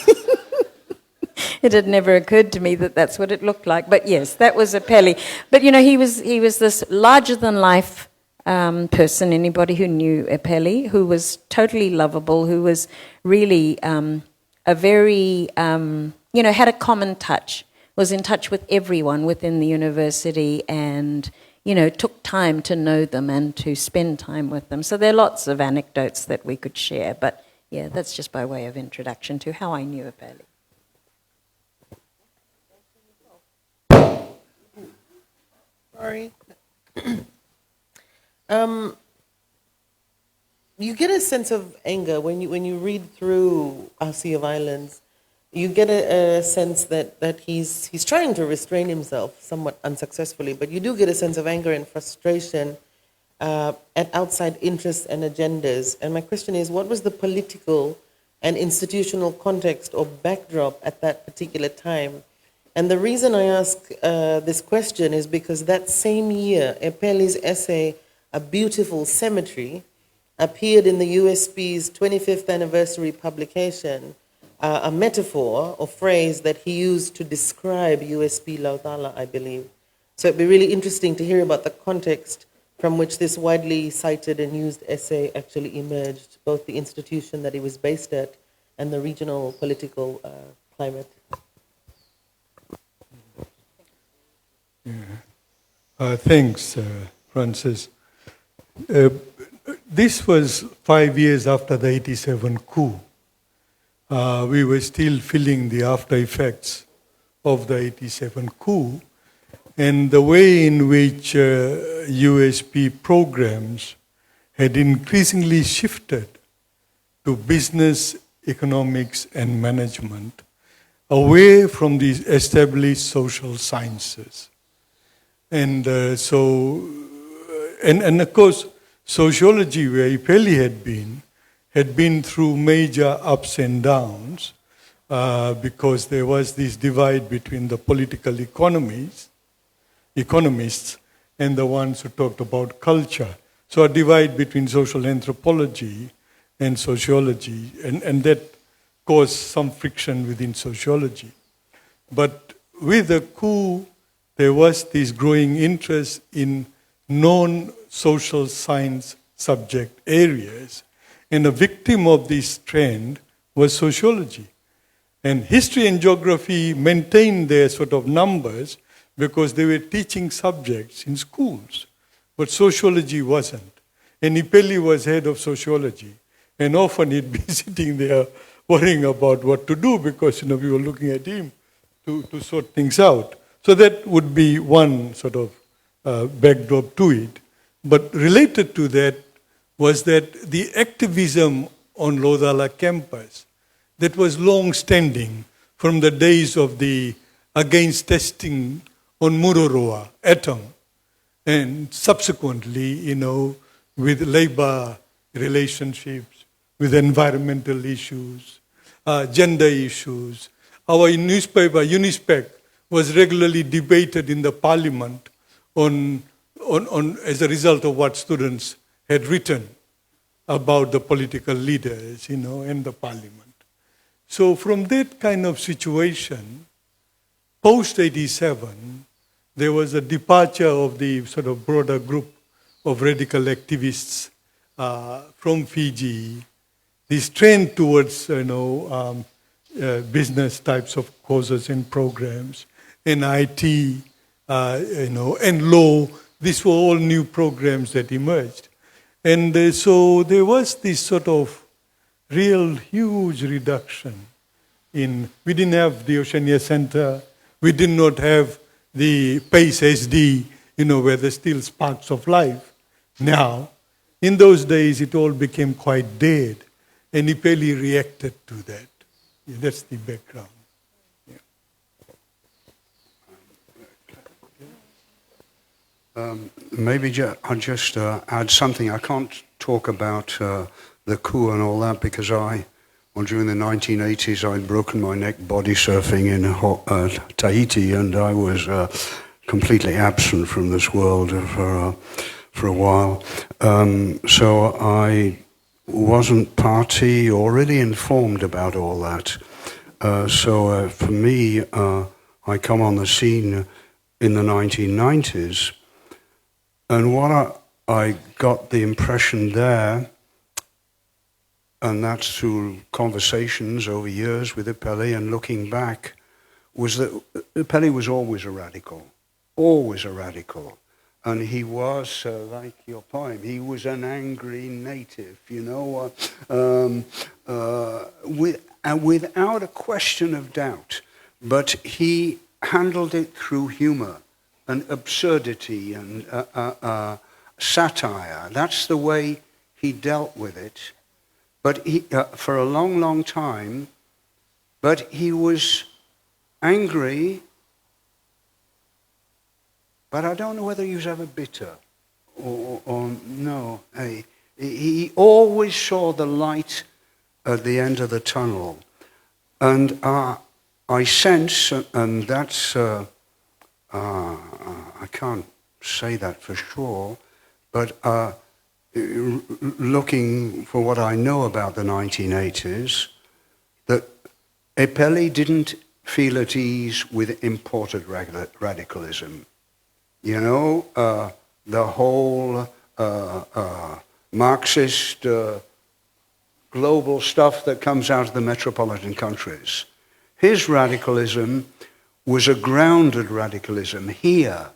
Speaker 8: It had never occurred to me that that's what it looked like. But yes, that was Epeli. But he was this larger-than-life person, anybody who knew Epeli, who was totally lovable, who was really a very, had a common touch, was in touch with everyone within the university and, took time to know them and to spend time with them. So there are lots of anecdotes that we could share. But, that's just by way of introduction to how I knew Epeli.
Speaker 1: Sorry. You get a sense of anger when you read through Our Sea of Islands. You get a sense that he's trying to restrain himself, somewhat unsuccessfully, but you do get a sense of anger and frustration at outside interests and agendas. And my question is, what was the political and institutional context or backdrop at that particular time? And the reason I ask this question is because that same year, Epeli's essay, A Beautiful Cemetery, appeared in the USP's 25th anniversary publication, a metaphor or phrase that he used to describe USP Laucala, I believe. So it'd be really interesting to hear about the context from which this widely cited and used essay actually emerged, both the institution that he was based at and the regional political climate.
Speaker 7: Thanks, Francis. This was 5 years after the 87 coup. We were still feeling the after effects of the 87 coup, and the way in which USP programs had increasingly shifted to business, economics, and management, away from the established social sciences. And and of course, sociology, where Epeli had been through major ups and downs, because there was this divide between the political economists and the ones who talked about culture. So a divide between social anthropology and sociology, and that caused some friction within sociology. But with the coup, there was this growing interest in non-social science subject areas, and a victim of this trend was sociology. And history and geography maintained their sort of numbers because they were teaching subjects in schools, but sociology wasn't. And Epeli was head of sociology, and often he'd be sitting there worrying about what to do because we were looking at him to sort things out. So that would be one sort of backdrop to it. But related to that was that the activism on Laucala campus that was long-standing from the days of the against testing on Mururoa atom, and subsequently, with labor relationships, with environmental issues, gender issues. Our newspaper, Unispec, was regularly debated in the parliament on as a result of what students had written about the political leaders, and the parliament. So from that kind of situation, post-87, there was a departure of the sort of broader group of radical activists from Fiji, this trend towards, business types of courses and programs, and IT, and law. These were all new programs that emerged. And so there was this sort of real huge reduction we didn't have the Oceania Center, we did not have the PACE SD, where there's still sparks of life. Now, in those days, it all became quite dead, and Epeli reacted to that. Yeah, that's the background.
Speaker 6: Maybe I'll just add something. I can't talk about the coup and all that because during the 1980s, I'd broken my neck body surfing in Tahiti, and I was completely absent from this world for a while. So I wasn't party or really informed about all that. So for me, I come on the scene in the 1990s, and what I got the impression there, and that's through conversations over years with Epeli and looking back, was that Epeli was always a radical. And he was, like your poem, he was an angry native, without a question of doubt. But he handled it through humor and absurdity and satire. That's the way he dealt with it. But he, for a long, long time, but he was angry, but I don't know whether he was ever bitter or no. He always saw the light at the end of the tunnel. And I sense, and that's, I can't say that for sure, but looking for what I know about the 1980s, that Epeli didn't feel at ease with imported radicalism. the whole Marxist global stuff that comes out of the metropolitan countries. His radicalism was a grounded radicalism here,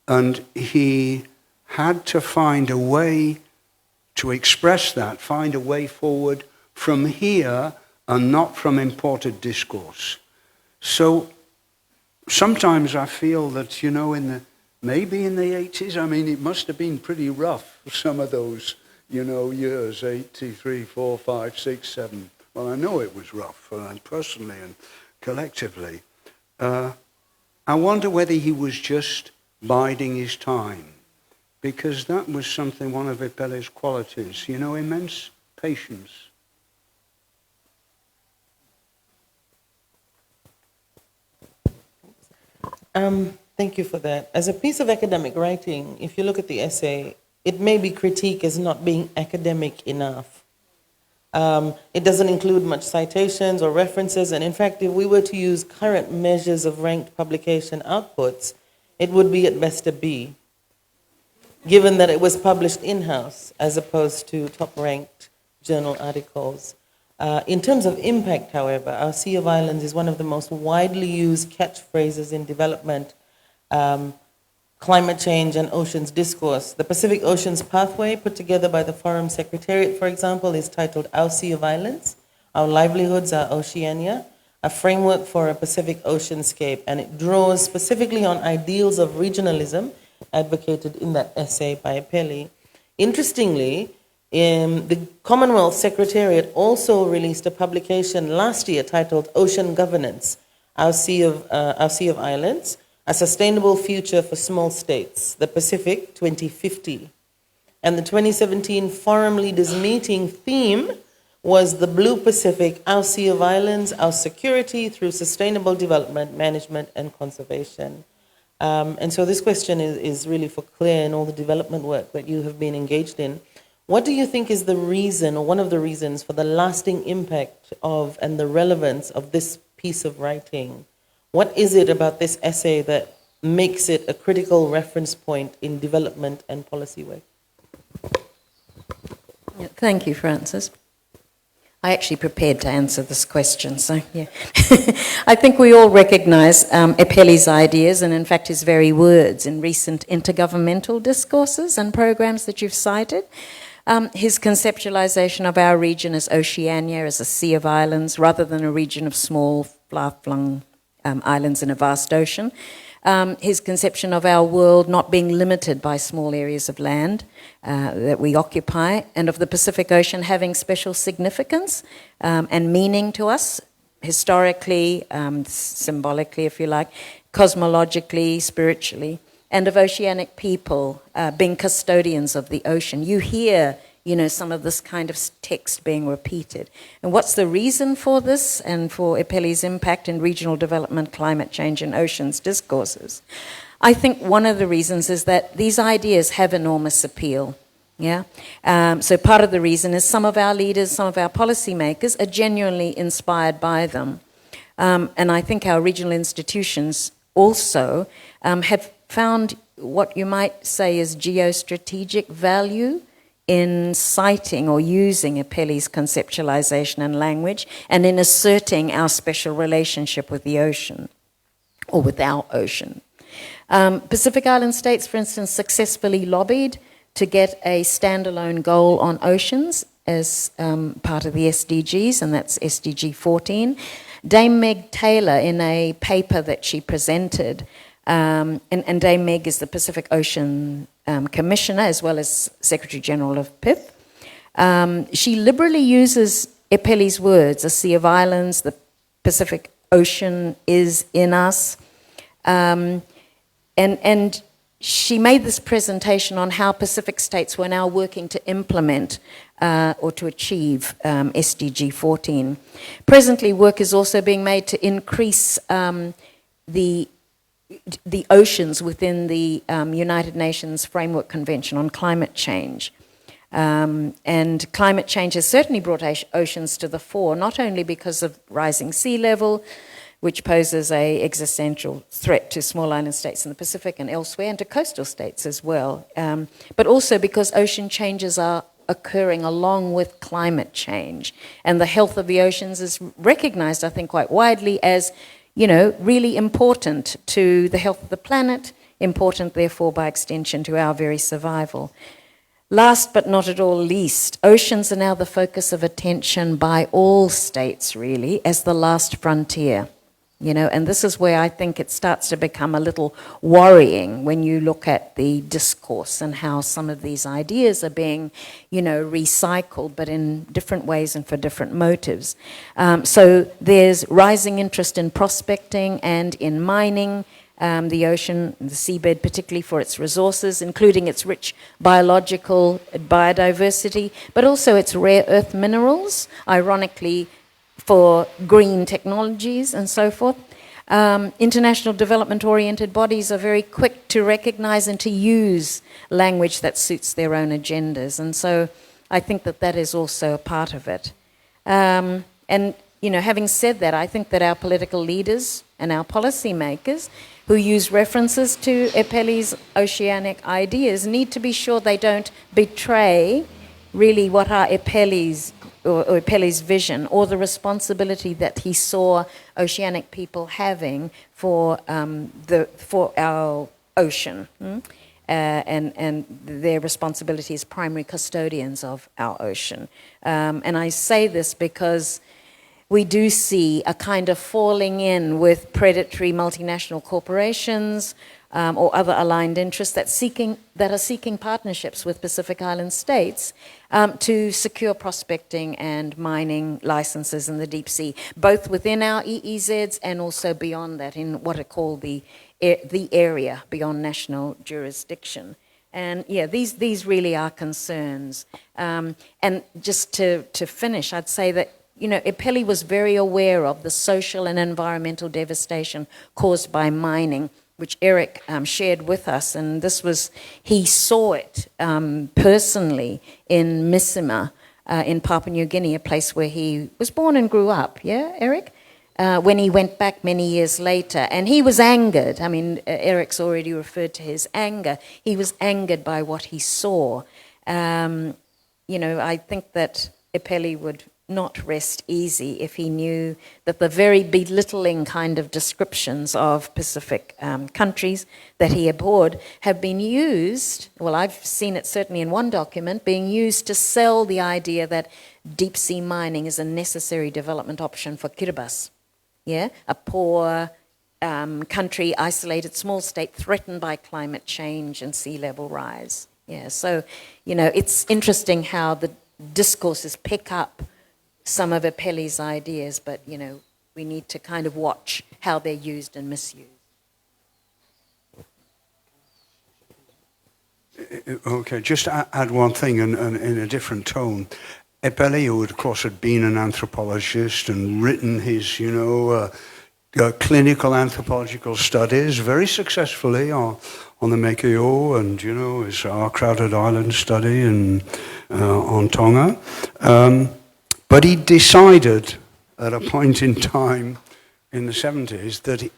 Speaker 6: and he had to find a way to express that, find a way forward from here and not from imported discourse. So sometimes I feel that, you know, maybe in the 80s, I mean, it must have been pretty rough, some of those, you know, years, 83, 4, 5, 6, 7. Well, I know it was rough, personally and collectively. I wonder whether he was just biding his time, because that was something, one of Epeli's qualities, you know, immense patience.
Speaker 1: Thank you for that. As a piece of academic writing, if you look at the essay, it may be critiqued as not being academic enough. It doesn't include much citations or references, and in fact, if we were to use current measures of ranked publication outputs, it would be at best a B, given that it was published in-house as opposed to top-ranked journal articles. In terms of impact, however, our Sea of Islands is one of the most widely used catchphrases in development, climate change, and oceans discourse. The Pacific Oceans Pathway, put together by the Forum Secretariat, for example, is titled Our Sea of Islands, Our Livelihoods, Our Oceania, a framework for a Pacific oceanscape, and it draws specifically on ideals of regionalism advocated in that essay by Epeli. Interestingly, the Commonwealth Secretariat also released a publication last year titled Ocean Governance, Our Sea of Islands, A Sustainable Future for Small States, the Pacific 2050. And the 2017 Forum Leaders Meeting theme was the Blue Pacific, Our Sea of Islands, Our Security through Sustainable Development, Management, and Conservation. And so this question is really for Claire and all the development work that you have been engaged in. What do you think is the reason, or one of the reasons, for the lasting impact of and the relevance of this piece of writing? What is it about this essay that makes it a critical reference point in development and policy work?
Speaker 8: Yeah, thank you, Francis. I actually prepared to answer this question, so yeah. I think we all recognise Epeli's ideas, and in fact his very words, in recent intergovernmental discourses and programs that you've cited. His conceptualization of our region as Oceania, as a sea of islands, rather than a region of small, far-flung islands in a vast ocean. His conception of our world not being limited by small areas of land that we occupy, and of the Pacific Ocean having special significance and meaning to us, historically, symbolically, if you like, cosmologically, spiritually, and of oceanic people being custodians of the ocean. You hear, you know, some of this kind of text being repeated. And what's the reason for this and for Epeli's impact in regional development, climate change, and oceans discourses? I think one of the reasons is that these ideas have enormous appeal. Yeah. So part of the reason is some of our leaders, some of our policymakers are genuinely inspired by them. And I think our regional institutions also have found what you might say is geostrategic value in citing or using Epeli's conceptualization and language, and in asserting our special relationship with the ocean, or with our ocean. Pacific Island states, for instance, successfully lobbied to get a standalone goal on oceans as part of the SDGs, and that's SDG 14. Dame Meg Taylor, in a paper that she presented, and Dame Meg is the Pacific Ocean Commissioner as well as Secretary General of PIP. She liberally uses Epeli's words, a sea of islands, the Pacific Ocean is in us. And she made this presentation on how Pacific states were now working to implement or to achieve SDG 14. Presently, work is also being made to increase the oceans within the United Nations Framework Convention on Climate Change. And climate change has certainly brought oceans to the fore, not only because of rising sea level, which poses a existential threat to small island states in the Pacific and elsewhere, and to coastal states as well. But also because ocean changes are occurring along with climate change. And the health of the oceans is recognized, I think, quite widely as, really important to the health of the planet, important, therefore, by extension, to our very survival. Last but not at all least, oceans are now the focus of attention by all states, really, as the last frontier. And this is where I think it starts to become a little worrying when you look at the discourse and how some of these ideas are being, recycled, but in different ways and for different motives. So there's rising interest in prospecting and in mining, the ocean, the seabed, particularly for its resources, including its rich biological biodiversity, but also its rare earth minerals, ironically, for green technologies and so forth. International development-oriented bodies are very quick to recognize and to use language that suits their own agendas. And so I think that is also a part of it. And, having said that, I think that our political leaders and our policymakers who use references to Epeli's oceanic ideas need to be sure they don't betray really what are Epeli's or Epeli's vision, or the responsibility that he saw oceanic people having for our ocean, and their responsibility as primary custodians of our ocean. And I say this because we do see a kind of falling in with predatory multinational corporations or other aligned interests that are seeking partnerships with Pacific Island states to secure prospecting and mining licenses in the deep sea, both within our EEZs and also beyond that in what are called the area beyond national jurisdiction. And these really are concerns. And just to finish, I'd say that Epeli was very aware of the social and environmental devastation caused by mining, which Eric shared with us, and he saw it personally in Missima in Papua New Guinea, a place where he was born and grew up, Eric? When he went back many years later, and he was angered. I mean, Eric's already referred to his anger. He was angered by what he saw. I think that Epeli would not rest easy if he knew that the very belittling kind of descriptions of Pacific countries that he abhorred have been used, well, I've seen it certainly in one document, being used to sell the idea that deep sea mining is a necessary development option for Kiribati, a poor country, isolated small state threatened by climate change and sea level rise. So, it's interesting how the discourses pick up some of Epeli's ideas, but, we need to kind of watch how they're used and misused.
Speaker 6: Okay, just to add one thing and in a different tone. Epeli, who of course had been an anthropologist and written his, clinical anthropological studies very successfully on the Makeo and, his Our Crowded Island study on Tonga. But he decided at a point in time in the 70s that, the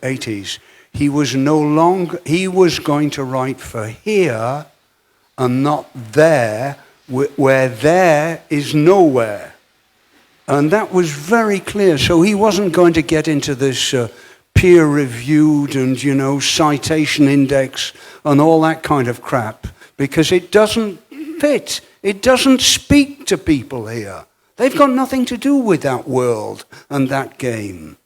Speaker 6: 80s, he was going to write for here and not there, where there is nowhere. And that was very clear. So he wasn't going to get into this peer-reviewed and, citation index and all that kind of crap, because it doesn't fit. It doesn't speak to people here. They've got nothing to do with that world and that game.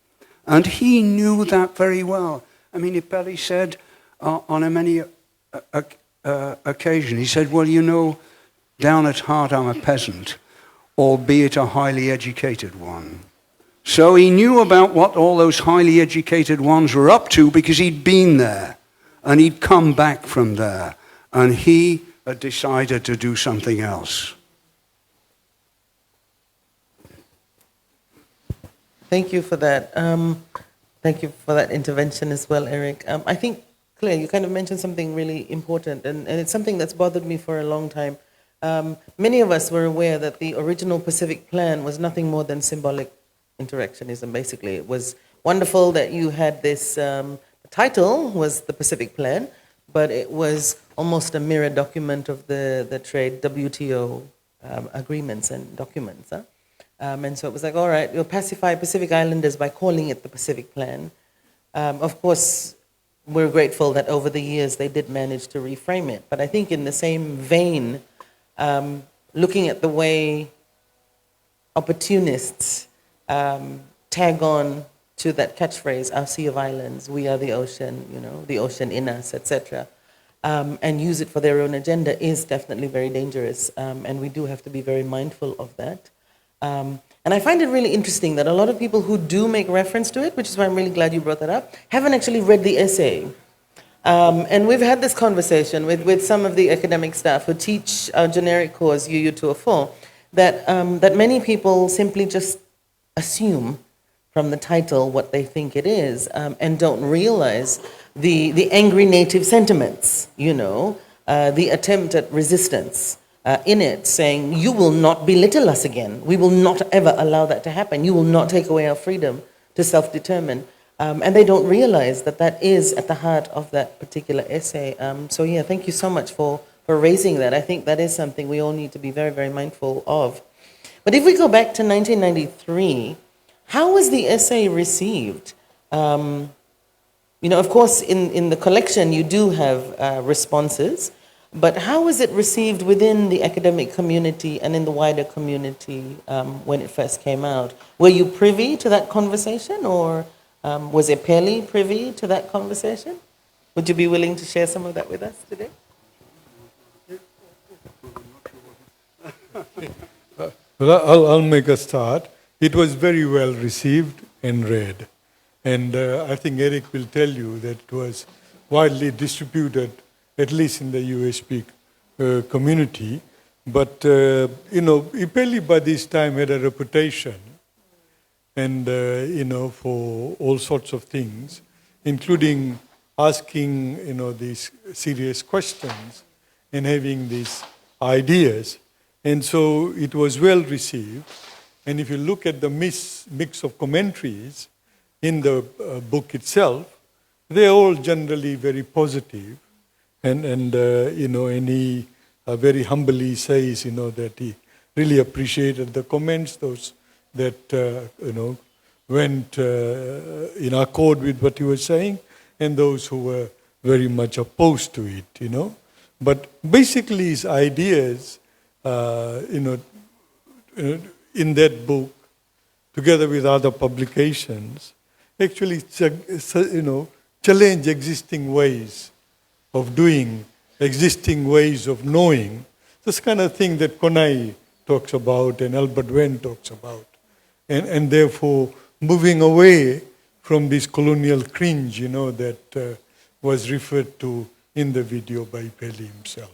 Speaker 6: And he knew that very well. I mean, Epeli said on many occasions, he said, well, down at heart I'm a peasant, albeit a highly educated one. So he knew about what all those highly educated ones were up to because he'd been there and he'd come back from there. And he had decided to do something else.
Speaker 1: Thank you for that. Thank you for that intervention as well, Eric. I think, Claire, you kind of mentioned something really important, and it's something that's bothered me for a long time. many of us were aware that the original Pacific Plan was nothing more than symbolic interactionism, basically. It was wonderful that you had this, the title was the Pacific Plan, but it was almost a mirror document of the trade WTO agreements and documents. And so it was like, all right, you'll pacify Pacific Islanders by calling it the Pacific Plan. Of course, we're grateful that over the years they did manage to reframe it. But I think in the same vein, looking at the way opportunists tag on to that catchphrase, our sea of islands, we are the ocean, you know, the ocean in us, etc., and use it for their own agenda is definitely very dangerous. And we do have to be very mindful of that. And I find it really interesting that a lot of people who do make reference to it, which is why I'm really glad you brought that up, haven't actually read the essay. And we've had this conversation with some of the academic staff who teach our generic course, UU 204, that many people simply just assume from the title what they think it is, and don't realize the angry native sentiments, you know, the attempt at resistance in it, saying, you will not belittle us again. We will not ever allow that to happen. You will not take away our freedom to self-determine. And they don't realize that that is at the heart of that particular essay. So yeah, thank you so much for raising that. I think that is something we all need to be very, very mindful of. But if we go back to 1993, how was the essay received? You know, of course, in the collection you do have responses, but how was it received within the academic community and in the wider community when it first came out? Were you privy to that conversation, or was Epeli privy to that conversation? Would you be willing to share some of that with us today?
Speaker 7: Well, I'll make a start. It was very well received and read. And I think Eric will tell you that it was widely distributed, at least in the USP community. But, you know, Epeli by this time had a reputation, and, you know, for all sorts of things, including asking, you know, these serious questions and having these ideas. And so it was well received. And if you look at the mix of commentaries in the book itself, they're all generally very positive. And you know, and he very humbly says, you know, that he really appreciated the comments, those that, you know, went in accord with what he was saying, and those who were very much opposed to it, you know. But basically his ideas, you know, in that book, together with other publications, actually, you know, challenge existing ways of doing, existing ways of knowing. This kind of thing that Konai talks about and Albert Wen talks about. And therefore, moving away from this colonial cringe, you know, that was referred to in the video by Epeli himself.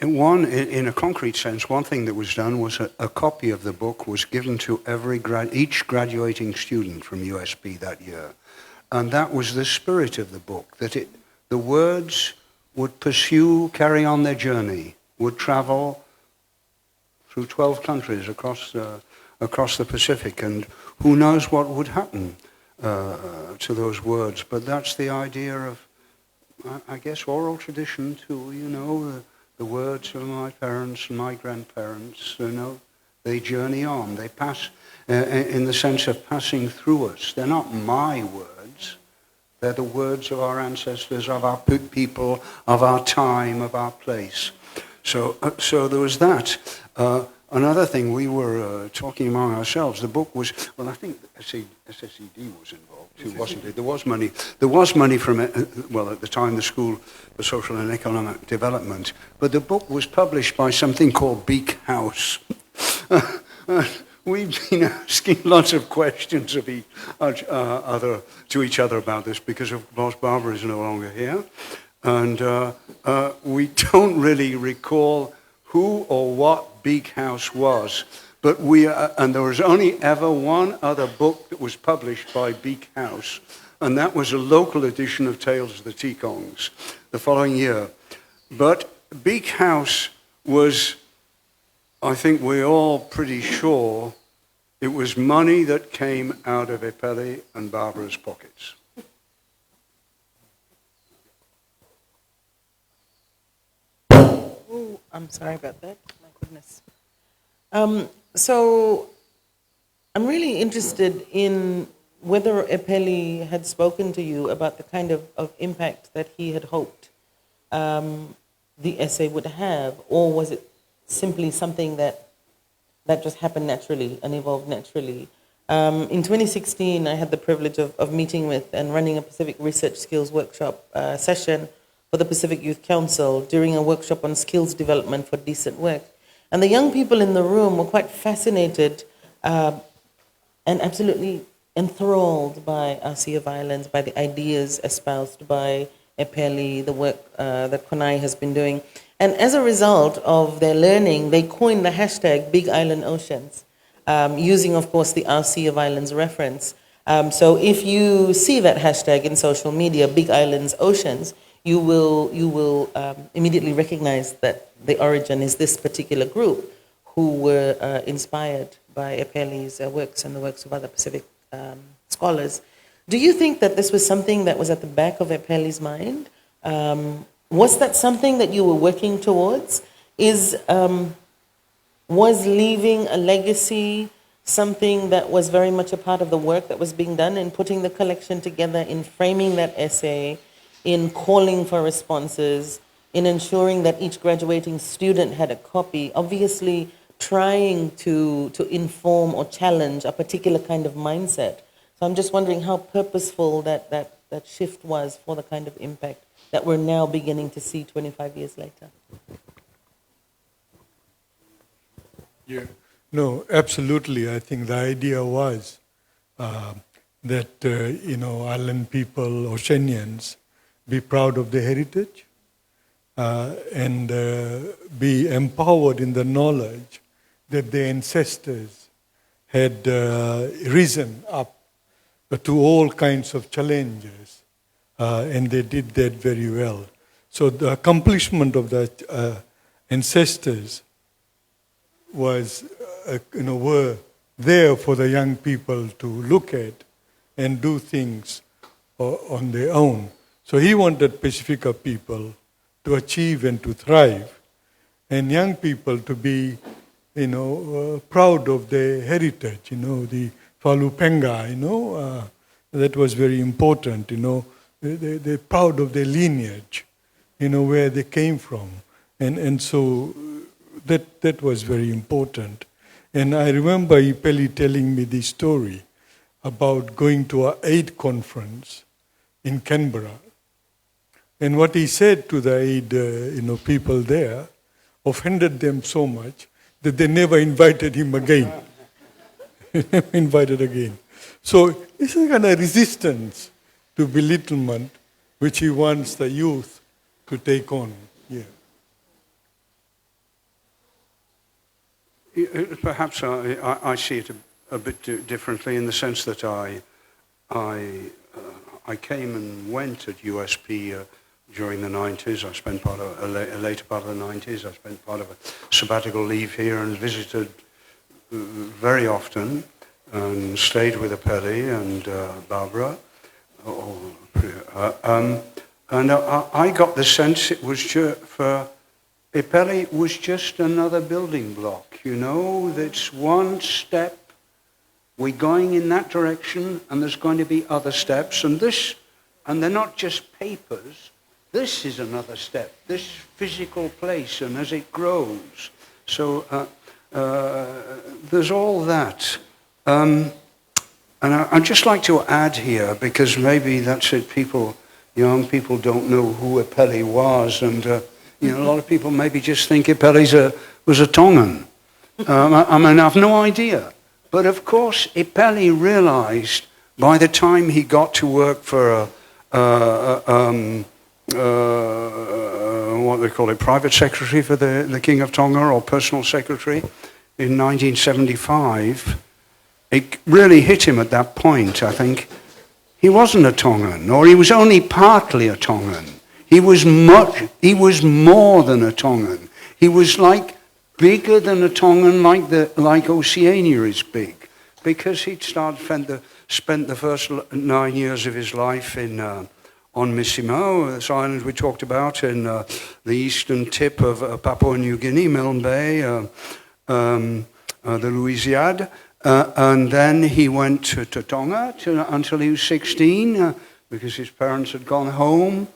Speaker 6: In a concrete sense, one thing that was done was a copy of the book was given to each graduating student from USP that year. And that was the spirit of the book, that the words would carry on their journey, would travel through 12 countries across the Pacific, and who knows what would happen to those words. But that's the idea of, I guess, oral tradition too, you know, the words of my parents and my grandparents, you know, they journey on. They pass in the sense of passing through us. They're not my words. They're the words of our ancestors, of our people, of our time, of our place. So there was that. Another thing, we were talking among ourselves. The book was, well, I think SSED was involved too, wasn't it? There was money. There was money from, well, at the time, the School for Social and Economic Development. But the book was published by something called Beak House. We've been asking lots of questions of to each other about this because, of course, Barbara is no longer here. And we don't really recall who or what Beak House was. But and there was only ever one other book that was published by Beak House, and that was a local edition of Tales of the Tekongs the following year. But Beak House was, I think we're all pretty sure, it was money that came out of Epeli and Barbara's pockets.
Speaker 1: Oh, I'm sorry about that. My goodness. So I'm really interested in whether Epeli had spoken to you about the kind of impact that he had hoped the essay would have, or was it simply something that just happened naturally and evolved naturally? In 2016, I had the privilege of meeting with and running a Pacific Research Skills Workshop session for the Pacific Youth Council during a workshop on skills development for decent work. And the young people in the room were quite fascinated and absolutely enthralled by our Sea of Islands, by the ideas espoused by Epeli, the work that Konai has been doing. And as a result of their learning, they coined the hashtag Big Island Oceans, using, of course, the Our Sea of Islands reference. So if you see that hashtag in social media, Big Islands Oceans, you will immediately recognize that the origin is this particular group who were inspired by Epeli's works and the works of other Pacific scholars. Do you think that this was something that was at the back of Epeli's mind? Was that something that you were working towards? Was leaving a legacy something that was very much a part of the work that was being done in putting the collection together, in framing that essay, in calling for responses, in ensuring that each graduating student had a copy, obviously trying to inform or challenge a particular kind of mindset? So I'm just wondering how purposeful that shift was for the kind of impact that we're now beginning to see 25 years later.
Speaker 7: Yeah, no, absolutely. I think the idea was that, island people, Oceanians, be proud of their heritage and be empowered in the knowledge that their ancestors had risen up to all kinds of challenges, and they did that very well. So the accomplishment of the ancestors was, were there for the young people to look at and do things on their own. So he wanted Pacifica people to achieve and to thrive, and young people to be, proud of their heritage, the Falupenga, that was very important, they're proud of their lineage, where they came from. And so that was very important. And I remember Epeli telling me this story about going to an aid conference in Canberra. And what he said to the aid, people there offended them so much that they never invited him again. Never invited again. So it's a kind of resistance to belittlement which he wants the youth to take on. Yeah.
Speaker 6: Perhaps I see it a bit differently in the sense that I came and went at USP during the 90s. I spent a later part of the 90s. I spent part of a sabbatical leave here and visited very often and stayed with Epeli and Barbara. And I got the sense it was for Epeli was just another building block, that's one step, we're going in that direction and there's going to be other steps, and they're not just papers, this is another step, this physical place, and as it grows. So there's all that. And I'd just like to add here, because maybe that's it, young people don't know who Epeli was, and a lot of people maybe just think Epeli was a Tongan. I've no idea. But of course, Epeli realized by the time he got to work for what they call it, private secretary for the King of Tonga, or personal secretary, in 1975, it really hit him at that point, I think. He wasn't a Tongan, or he was only partly a Tongan. He was more than a Tongan. He was like bigger than a Tongan, like Oceania is big, because he'd spent the first 9 years of his life on Missimao, this island we talked about, in the eastern tip of Papua New Guinea, Milne Bay, the Louisiade, and then he went to Tonga until he was 16, because his parents had gone home,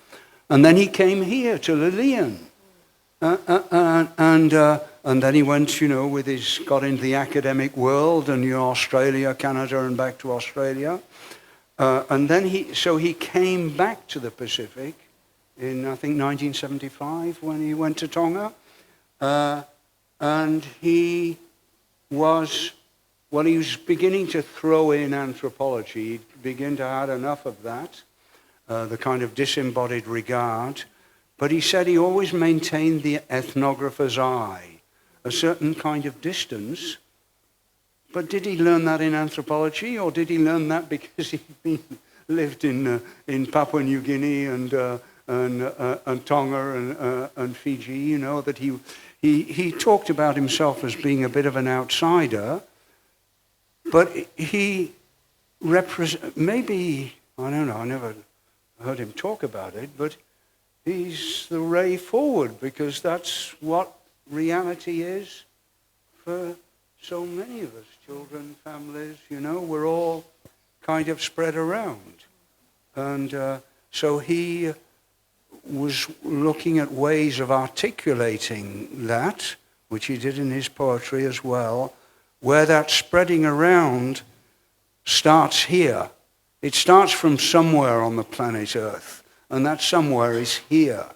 Speaker 6: and then he came here to Lilian, and then he went, got into the academic world, and Australia, Canada, and back to Australia. And then he came back to the Pacific in, I think, 1975 when he went to Tonga. And he was beginning to throw in anthropology. He'd begin to have enough of that, the kind of disembodied regard. But he said he always maintained the ethnographer's eye, a certain kind of distance. But did he learn that in anthropology, or did he learn that because he lived in Papua New Guinea and Tonga and Fiji? That he talked about himself as being a bit of an outsider, but he maybe, I don't know, I never heard him talk about it, but he's the ray forward, because that's what reality is for so many of us, children, families, we're all kind of spread around. And so he was looking at ways of articulating that, which he did in his poetry as well, where that spreading around starts here. It starts from somewhere on the planet Earth, and that somewhere is here.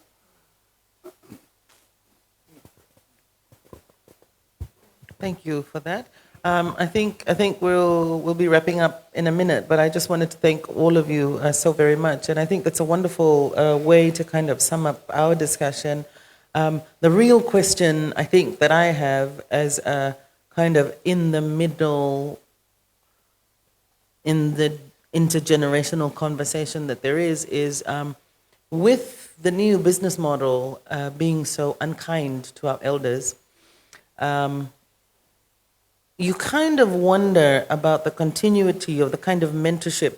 Speaker 1: Thank you for that. I think we'll be wrapping up in a minute, but I just wanted to thank all of you so very much. And I think that's a wonderful way to kind of sum up our discussion. The real question I think that I have as a kind of in the middle, in the intergenerational conversation that there is with the new business model being so unkind to our elders, you kind of wonder about the continuity of the kind of mentorship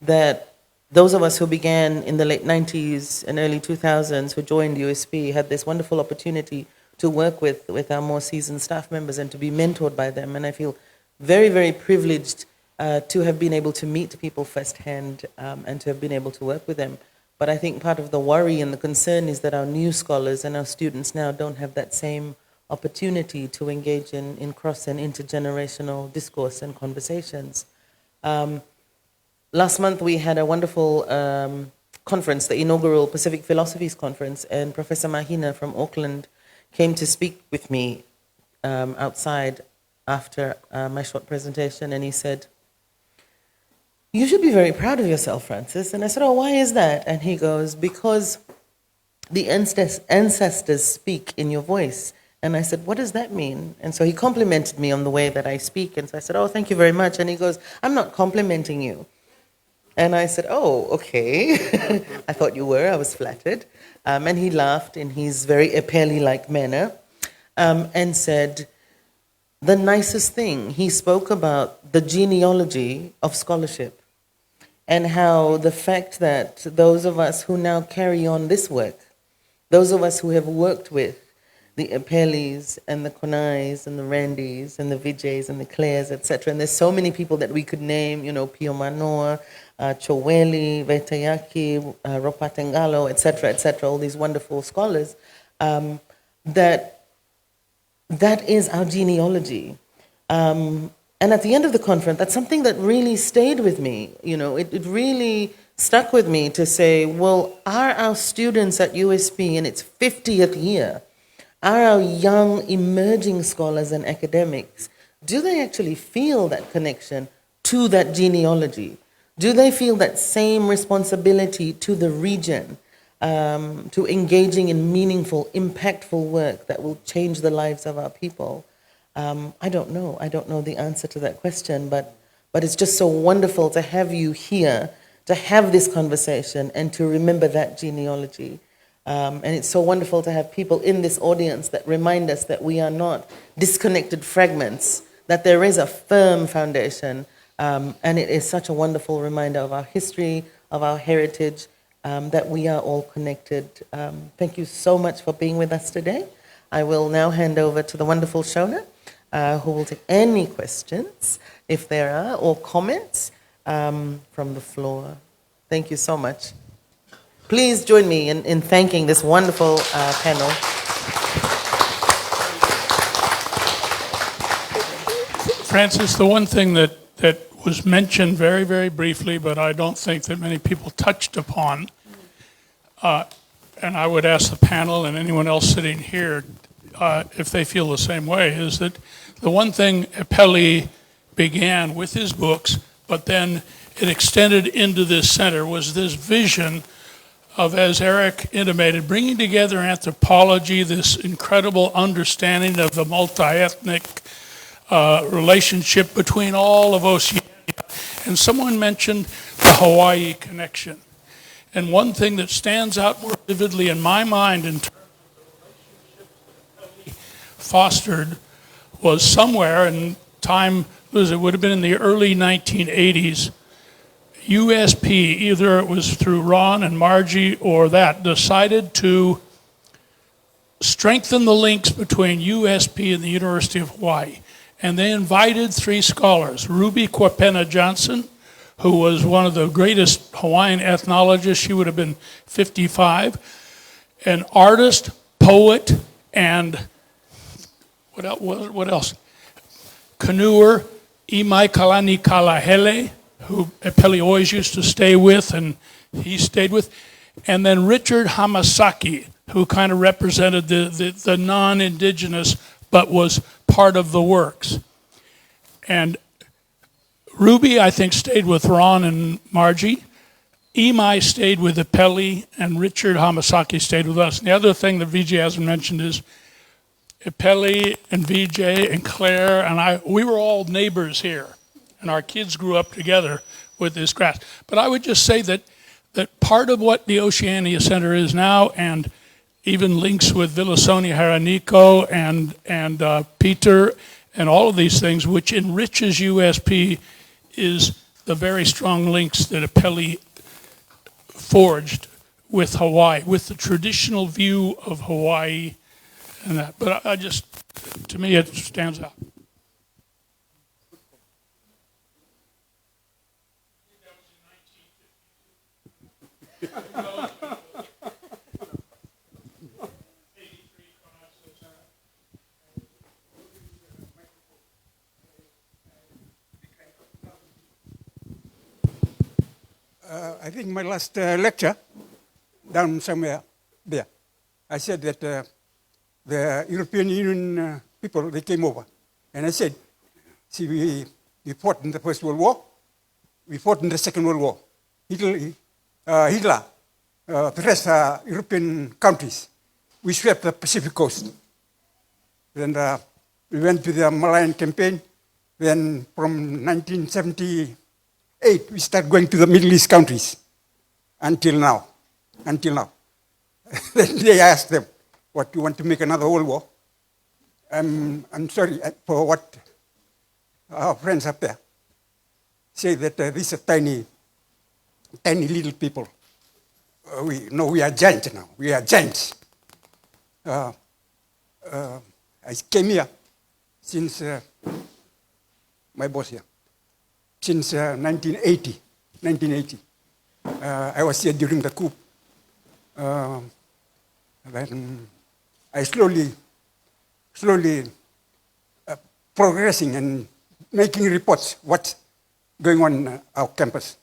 Speaker 1: that those of us who began in the late 90s and early 2000s who joined USP had this wonderful opportunity to work with our more seasoned staff members and to be mentored by them. And I feel very, very privileged to have been able to meet people firsthand and to have been able to work with them. But I think part of the worry and the concern is that our new scholars and our students now don't have that same opportunity to engage in cross and intergenerational discourse and conversations. Last month we had a wonderful conference, the inaugural Pacific Philosophies Conference, and Professor Mahina from Auckland came to speak with me outside after my short presentation, and he said, "You should be very proud of yourself, Francis." And I said, "Oh, why is that?" And he goes, "Because the ancestors speak in your voice." And I said, "What does that mean?" And so he complimented me on the way that I speak. And so I said, "Oh, thank you very much." And he goes, "I'm not complimenting you." And I said, "Oh, okay." I thought you were. I was flattered. And he laughed in his very Epeli-like manner and said the nicest thing. He spoke about the genealogy of scholarship and how the fact that those of us who now carry on this work, those of us who have worked with the Epelis and the Konais and the Randys and the Vijays and the Claires, etc. And there's so many people that we could name, Pio Manoa, Choweli, Vetayaki, Ropatengalo, etc., all these wonderful scholars, that is our genealogy. And at the end of the conference, that's something that really stayed with me. It really stuck with me to say, well, are our students at USP in its 50th year, are our young emerging scholars and academics, do they actually feel that connection to that genealogy? Do they feel that same responsibility to the region, to engaging in meaningful, impactful work that will change the lives of our people? I don't know. I don't know the answer to that question, but it's just so wonderful to have you here, to have this conversation and to remember that genealogy. And it's so wonderful to have people in this audience that remind us that we are not disconnected fragments, that there is a firm foundation. And it is such a wonderful reminder of our history, of our heritage, that we are all connected. Thank you so much for being with us today. I will now hand over to the wonderful Shona, who will take any questions, if there are, or comments from the floor. Thank you so much. Please join me in thanking this wonderful panel.
Speaker 9: Francis, the one thing that was mentioned very, very briefly, but I don't think that many people touched upon, and I would ask the panel and anyone else sitting here if they feel the same way, is that the one thing Epeli began with his books, but then it extended into this center, was this vision of, as Eric intimated, bringing together anthropology, this incredible understanding of the multi-ethnic relationship between all of Oceania. And someone mentioned the Hawaii connection. And one thing that stands out more vividly in my mind in terms of the relationship fostered was somewhere in time, it would have been in the early 1980s, USP, either it was through Ron and Margie or that, decided to strengthen the links between USP and the University of Hawaii. And they invited 3 scholars, Ruby Kwapena Johnson, who was one of the greatest Hawaiian ethnologists, she would have been 55, an artist, poet, and what else? Canoeer, Imai Kalani Kalahele, who Epeli always used to stay with, and he stayed with, and then Richard Hamasaki, who kind of represented the non-indigenous, but was part of the works. And Ruby, I think, stayed with Ron and Margie. Imai stayed with Epeli, and Richard Hamasaki stayed with us. And the other thing that Vijay hasn't mentioned is Epeli and Vijay and Claire and I, we were all neighbors here. And our kids grew up together with this grass. But I would just say that part of what the Oceania Center is now, and even links with Vilasoni Haraniko and Peter and all of these things, which enriches USP, is the very strong links that Epeli forged with Hawaii, with the traditional view of Hawaii and that. But I just, to me, it stands out.
Speaker 10: I think my last lecture, down somewhere there, I said that the European Union people, they came over. And I said, see, we fought in the First World War, we fought in the Second World War. Hitler, the rest European countries, we swept the Pacific coast. Then we went to the Malayan campaign. Then from 1978, we started going to the Middle East countries until now. Then they asked them, what, you want to make another World War? I'm sorry for what our friends up there say that these are tiny little people. We are giants now. We are giants. I came here since my boss here, since 1980. I was here during the coup. Then I slowly progressing and making reports what's going on in our campus.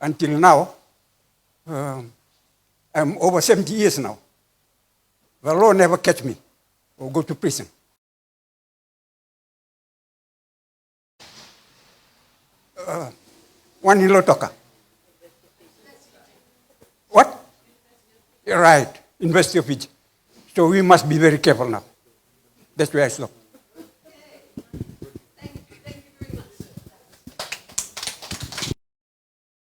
Speaker 10: Until now, I'm over 70 years now. The law never catch me or go to prison. One in Laucala. What? Right, University of Fiji. So we must be very careful now. That's where I stop.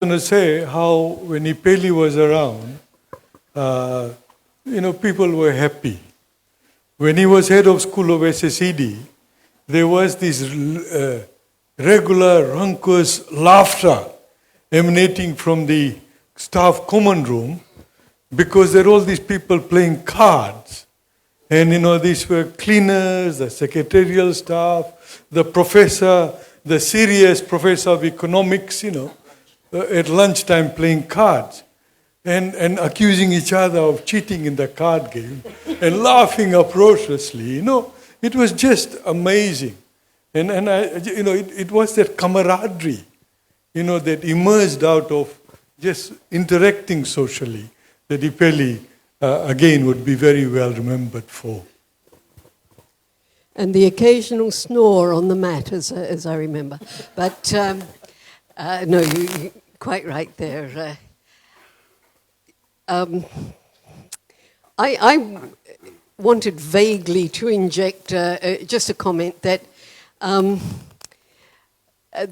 Speaker 7: I was going to say how when Epeli was around, people were happy. When he was head of school of SSED, there was this regular, raucous laughter emanating from the staff common room because there were all these people playing cards. And, these were cleaners, the secretarial staff, the professor, the serious professor of economics, at lunchtime playing cards and accusing each other of cheating in the card game and laughing uproariously. It was just amazing. And it was that camaraderie, that emerged out of just interacting socially that Epeli, again, would be very well remembered for.
Speaker 5: And the occasional snore on the mat, as I remember. But no, you're quite right there. I wanted vaguely to inject just a comment that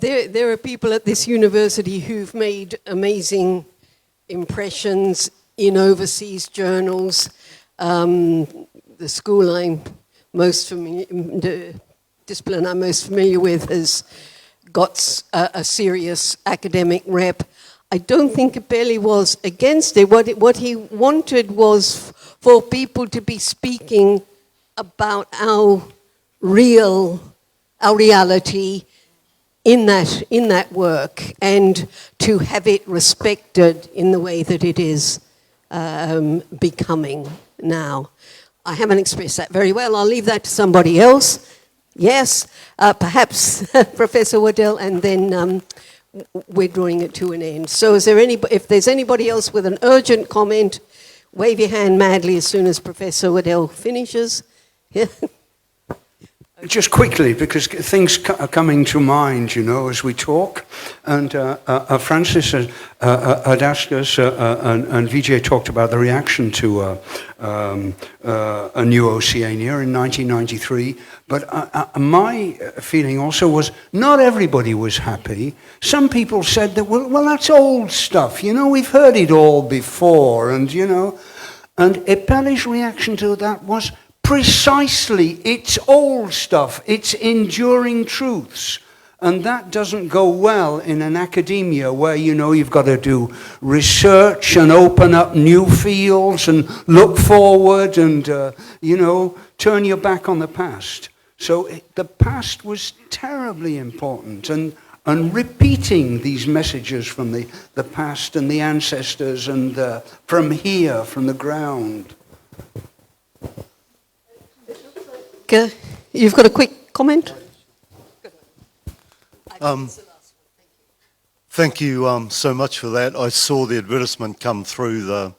Speaker 5: there are people at this university who've made amazing impressions in overseas journals. The school I'm most familiar, the discipline I'm most familiar with has got a serious academic rep. I don't think Epeli was against it. What he wanted was for people to be speaking about our reality in that work, and to have it respected in the way that it is becoming now. I haven't expressed that very well. I'll leave that to somebody else. Yes, perhaps Professor Waddell, and then we're drawing it to an end. So if there's anybody else with an urgent comment, wave your hand madly as soon as Professor Waddell finishes. Yeah.
Speaker 6: Just quickly, because things are coming to mind, as we talk. And Francis had asked us, and Vijay talked about the reaction to a Niu Oceania in 1993. But my feeling also was not everybody was happy. Some people said that, well, that's old stuff. We've heard it all before. And Epeli's reaction to that was, precisely, it's old stuff, it's enduring truths. And that doesn't go well in an academia where, you've got to do research and open up new fields and look forward and, turn your back on the past. So the past was terribly important. And repeating these messages from the past and the ancestors and from here, from the ground.
Speaker 5: You've got a quick comment?
Speaker 11: Thank you so much for that. I saw the advertisement come through the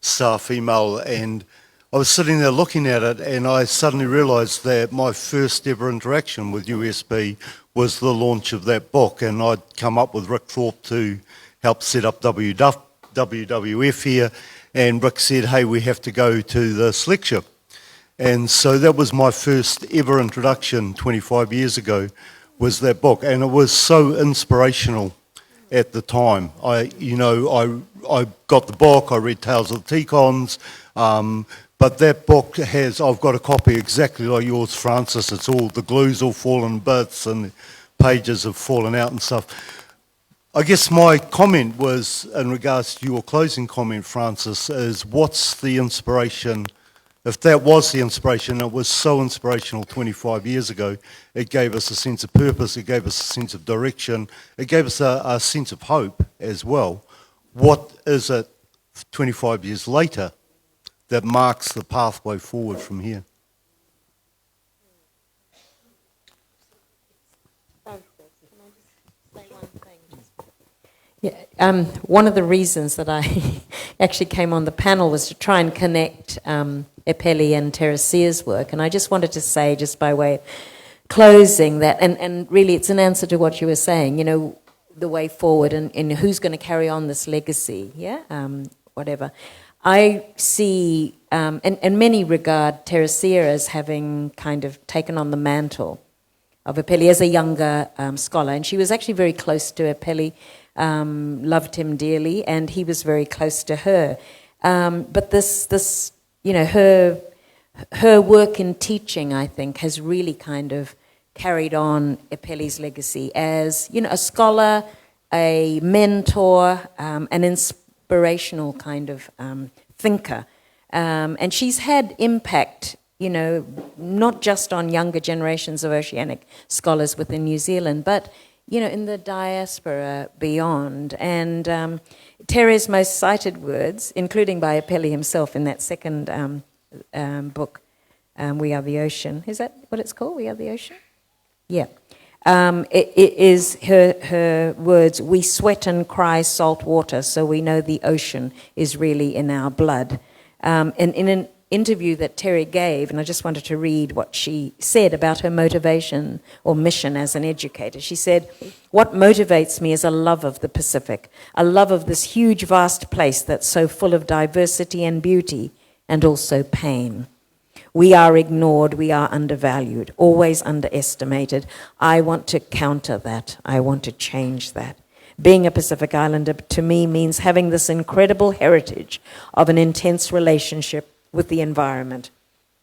Speaker 11: staff email, and I was sitting there looking at it, and I suddenly realised that my first ever interaction with USB was the launch of that book, and I'd come up with Rick Thorpe to help set up WWF here, and Rick said, hey, we have to go to this lecture. And so that was my first ever introduction 25 years ago, was that book. And it was so inspirational at the time. I got the book, I read Tales of the Ticons, but that book I've got a copy exactly like yours, Francis. It's all, the glue's all fallen bits and pages have fallen out and stuff. I guess my comment was, in regards to your closing comment, Francis, is what's the inspiration? If that was the inspiration, it was so inspirational 25 years ago. It gave us a sense of purpose, it gave us a sense of direction, it gave us a sense of hope as well. What is it 25 years later that marks the pathway forward from here?
Speaker 8: Yeah, one of the reasons that I actually came on the panel was to try and connect Epeli and Teresia's work. And I just wanted to say, just by way of closing, that, and really it's an answer to what you were saying, the way forward and who's going to carry on this legacy, whatever. I see, and many regard Teresia as having kind of taken on the mantle of Epeli as a younger scholar. And she was actually very close to Epeli, loved him dearly, and he was very close to her. But this her work in teaching, I think, has really kind of carried on Epeli's legacy as, a scholar, a mentor, an inspirational kind of thinker. And she's had impact, not just on younger generations of oceanic scholars within New Zealand, but, in the diaspora beyond. And Tere's most cited words, including by Epeli himself in that second book, We Are the Ocean. Is that what it's called, We Are the Ocean? Yeah. It is her words, we sweat and cry salt water, so we know the ocean is really in our blood. And in an interview that Terry gave, and I just wanted to read what she said about her motivation or mission as an educator. She said, what motivates me is a love of the Pacific, a love of this huge, vast place that's so full of diversity and beauty, and also pain. We are ignored, we are undervalued, always underestimated. I want to counter that. I want to change that. Being a Pacific Islander to me means having this incredible heritage of an intense relationship with the environment.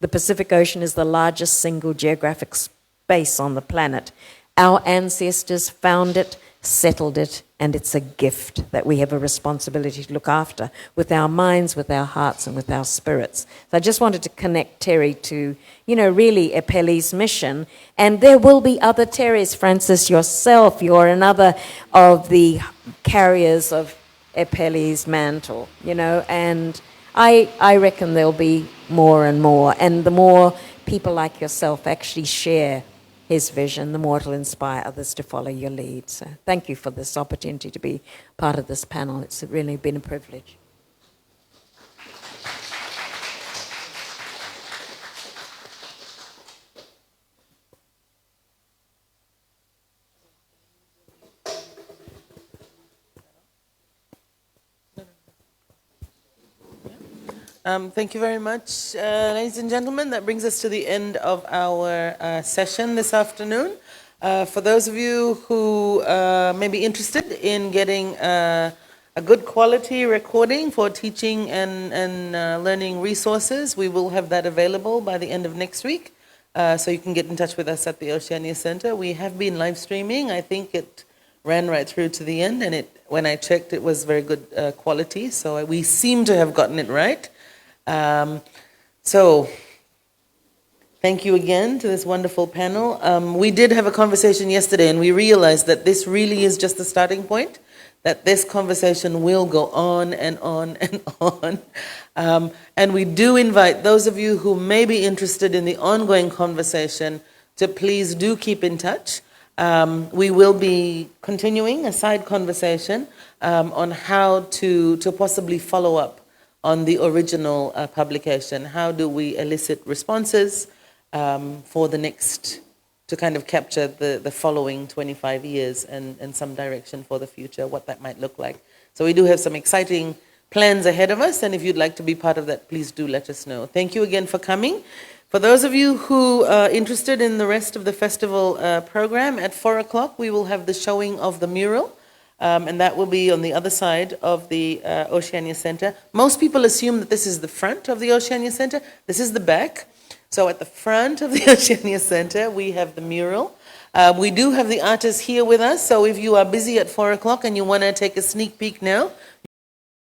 Speaker 8: The Pacific Ocean is the largest single geographic space on the planet. Our ancestors found it, settled it, and it's a gift that we have a responsibility to look after with our minds, with our hearts, and with our spirits. So I just wanted to connect Terry to, really Epeli's mission. And there will be other Terrys. Francis, yourself, you're another of the carriers of Epeli's mantle, and I reckon there'll be more and more. And the more people like yourself actually share his vision, the more it'll inspire others to follow your lead. So thank you for this opportunity to be part of this panel. It's really been a privilege.
Speaker 1: Thank you very much, ladies and gentlemen. That brings us to the end of our session this afternoon. For those of you who may be interested in getting a good quality recording for teaching and learning resources, we will have that available by the end of next week. So you can get in touch with us at the Oceania Center. We have been live streaming. I think it ran right through to the end, and when I checked, it was very good quality. So we seem to have gotten it right. So thank you again to this wonderful panel. We did have a conversation yesterday, and we realized that this really is just the starting point, that this conversation will go on and on and on. And we do invite those of you who may be interested in the ongoing conversation to please do keep in touch. We will be continuing a side conversation on how to possibly follow up on the original publication. How do we elicit responses for the next, to kind of capture the following 25 years and some direction for the future, what that might look like. So we do have some exciting plans ahead of us, and if you'd like to be part of that, please do let us know. Thank you again for coming. For those of you who are interested in the rest of the festival program, at 4 o'clock we will have the showing of the mural. And that will be on the other side of the Oceania Center. Most people assume that this is the front of the Oceania Center. This is the back. So at the front of the Oceania Center, we have the mural. We do have the artists here with us. So if you are busy at 4 o'clock and you want to take a sneak peek now,